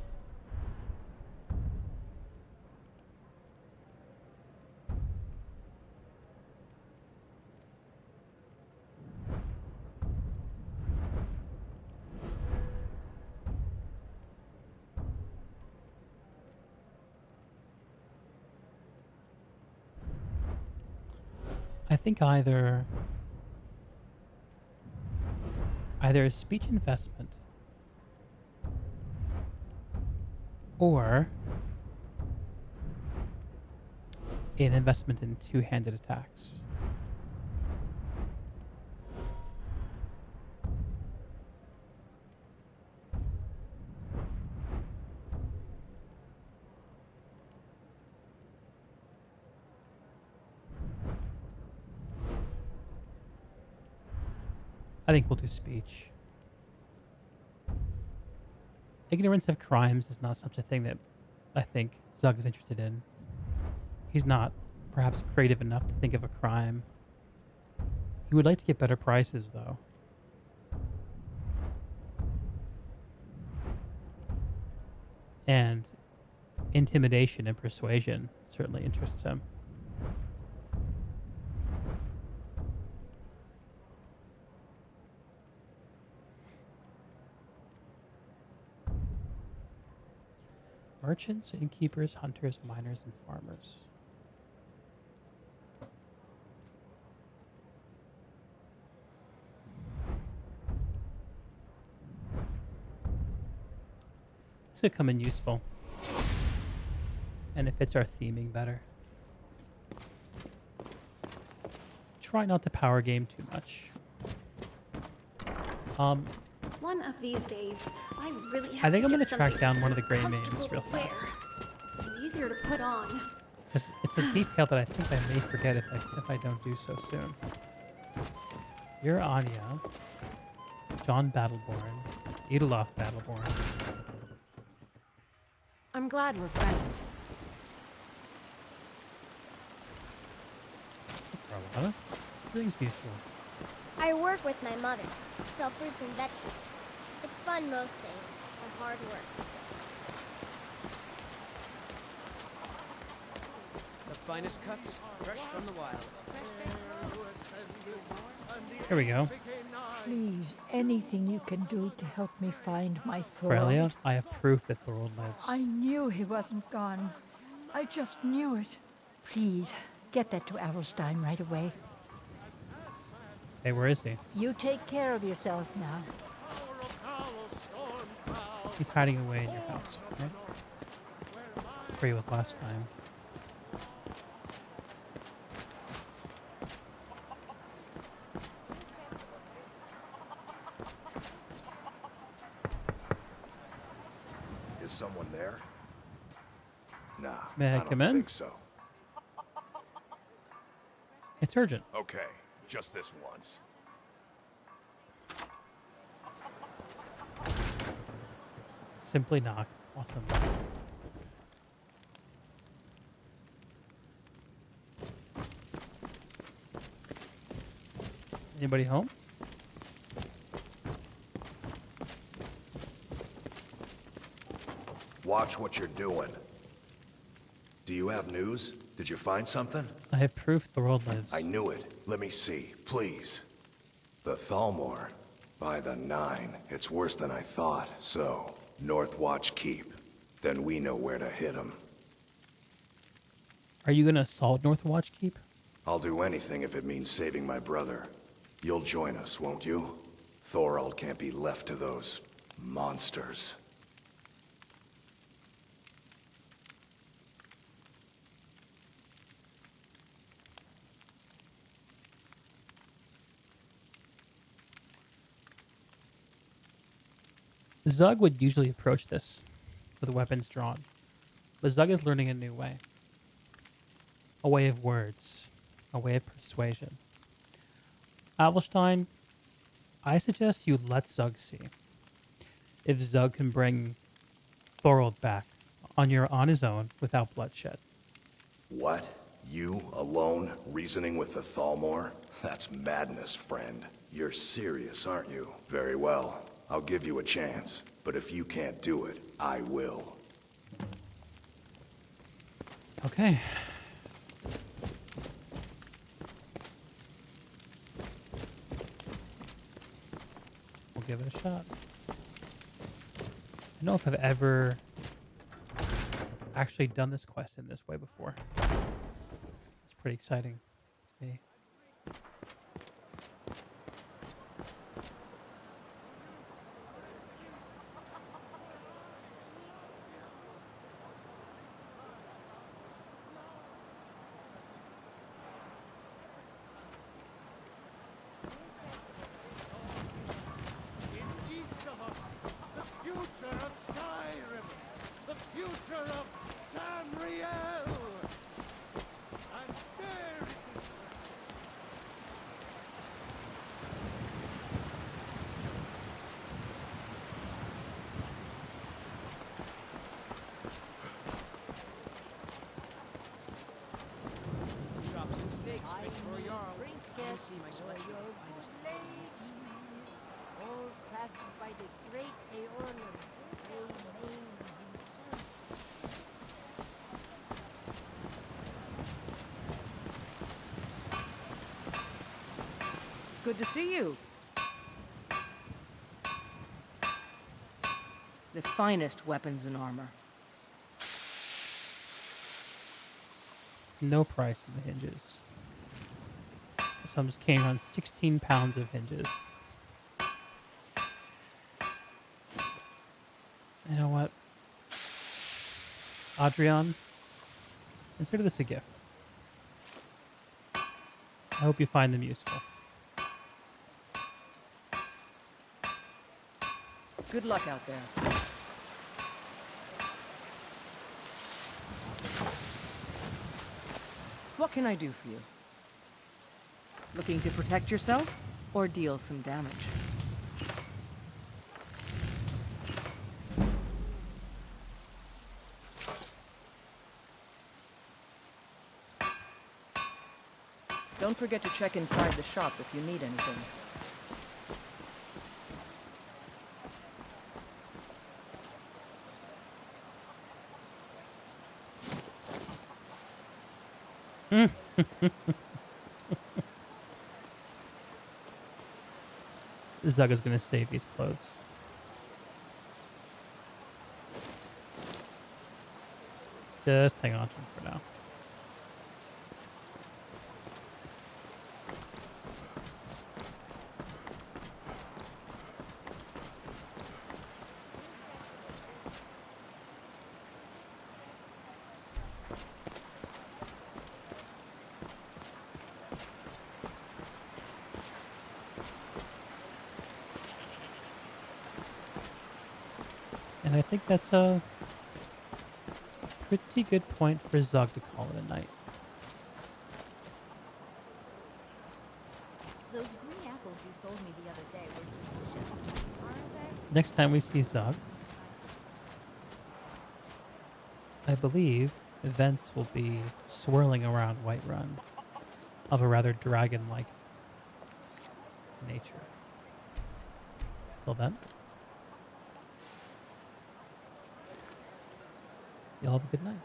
I think either a speech investment or an investment in two-handed attacks. I think we'll do speech. Ignorance of crimes is not such a thing that I think Zug is interested in. He's not perhaps creative enough to think of a crime. He would like to get better prices, though. And intimidation and persuasion certainly interests him. Merchants, innkeepers, hunters, miners, and farmers. could come in useful. And it fits our theming better. Try not to power game too much. One of these days, I really I have think to I'm get gonna track something down that's one of the more gray mains comfortable real to fast. wear and easier to put on. Because it's a detail that I think I may forget if I don't do so soon. You're Anya. John Battleborn. Edelof Battleborn. I'm glad we're friends. Carlotta. Everything's mutual. I work with my mother, sell fruits and vegetables. It's fun most days, but hard work. The finest cuts, fresh from the wilds. Here we go. Please, anything you can do to help me find my Aurelia, Thorold. I have proof that Thorold lives. I knew he wasn't gone. I just knew it. Please, get that to Adelstein right away. Hey, where is he? You take care of yourself now. He's hiding away in your house, right? That's where he was last time. Is someone there? Nah, May I don't come in? think so. It's urgent. Okay, just this once. Simply knock. Awesome. Anybody home? Watch what you're doing. Do you have news? Did you find something? I have proof Thorold lives. I knew it. Let me see, please. The Thalmor. By the 9. It's worse than I thought. So, North Watch Keep. Then we know where to hit them. Are you gonna assault North Watch Keep? I'll do anything if it means saving my brother. You'll join us, won't you? Thorold can't be left to those monsters. Zug would usually approach this with weapons drawn, but Zug is learning a new way. A way of words, a way of persuasion. Avelstein, I suggest you let Zug see. If Zug can bring Thorold back on his own without bloodshed. What? You, alone, reasoning with the Thalmor? That's madness, friend. You're serious, aren't you? Very well. I'll give you a chance. But if you can't do it, I will. Okay. We'll give it a shot. I don't know if I've ever actually done this quest in this way before. It's pretty exciting to me. Chops and steaks fit for a Jarl. I can see my selection of the finest blades. All crafted by the great Aeolian, Amen himself. Good to see you. The finest weapons and armor. No price on the hinges. So I'm just carrying around 16 pounds of hinges. You know what? Adrian, consider this a gift. I hope you find them useful. Good luck out there. What can I do for you? Looking to protect yourself or deal some damage? Don't forget to check inside the shop if you need anything. Zug is going to save these clothes. Just hang on to them for now. And I think that's a pretty good point for Zug to call it a night. Those green apples you sold me the other day were delicious, aren't they? Next time we see Zug, I believe events will be swirling around Whiterun of a rather dragon-like nature. Till then, y'all have a good night.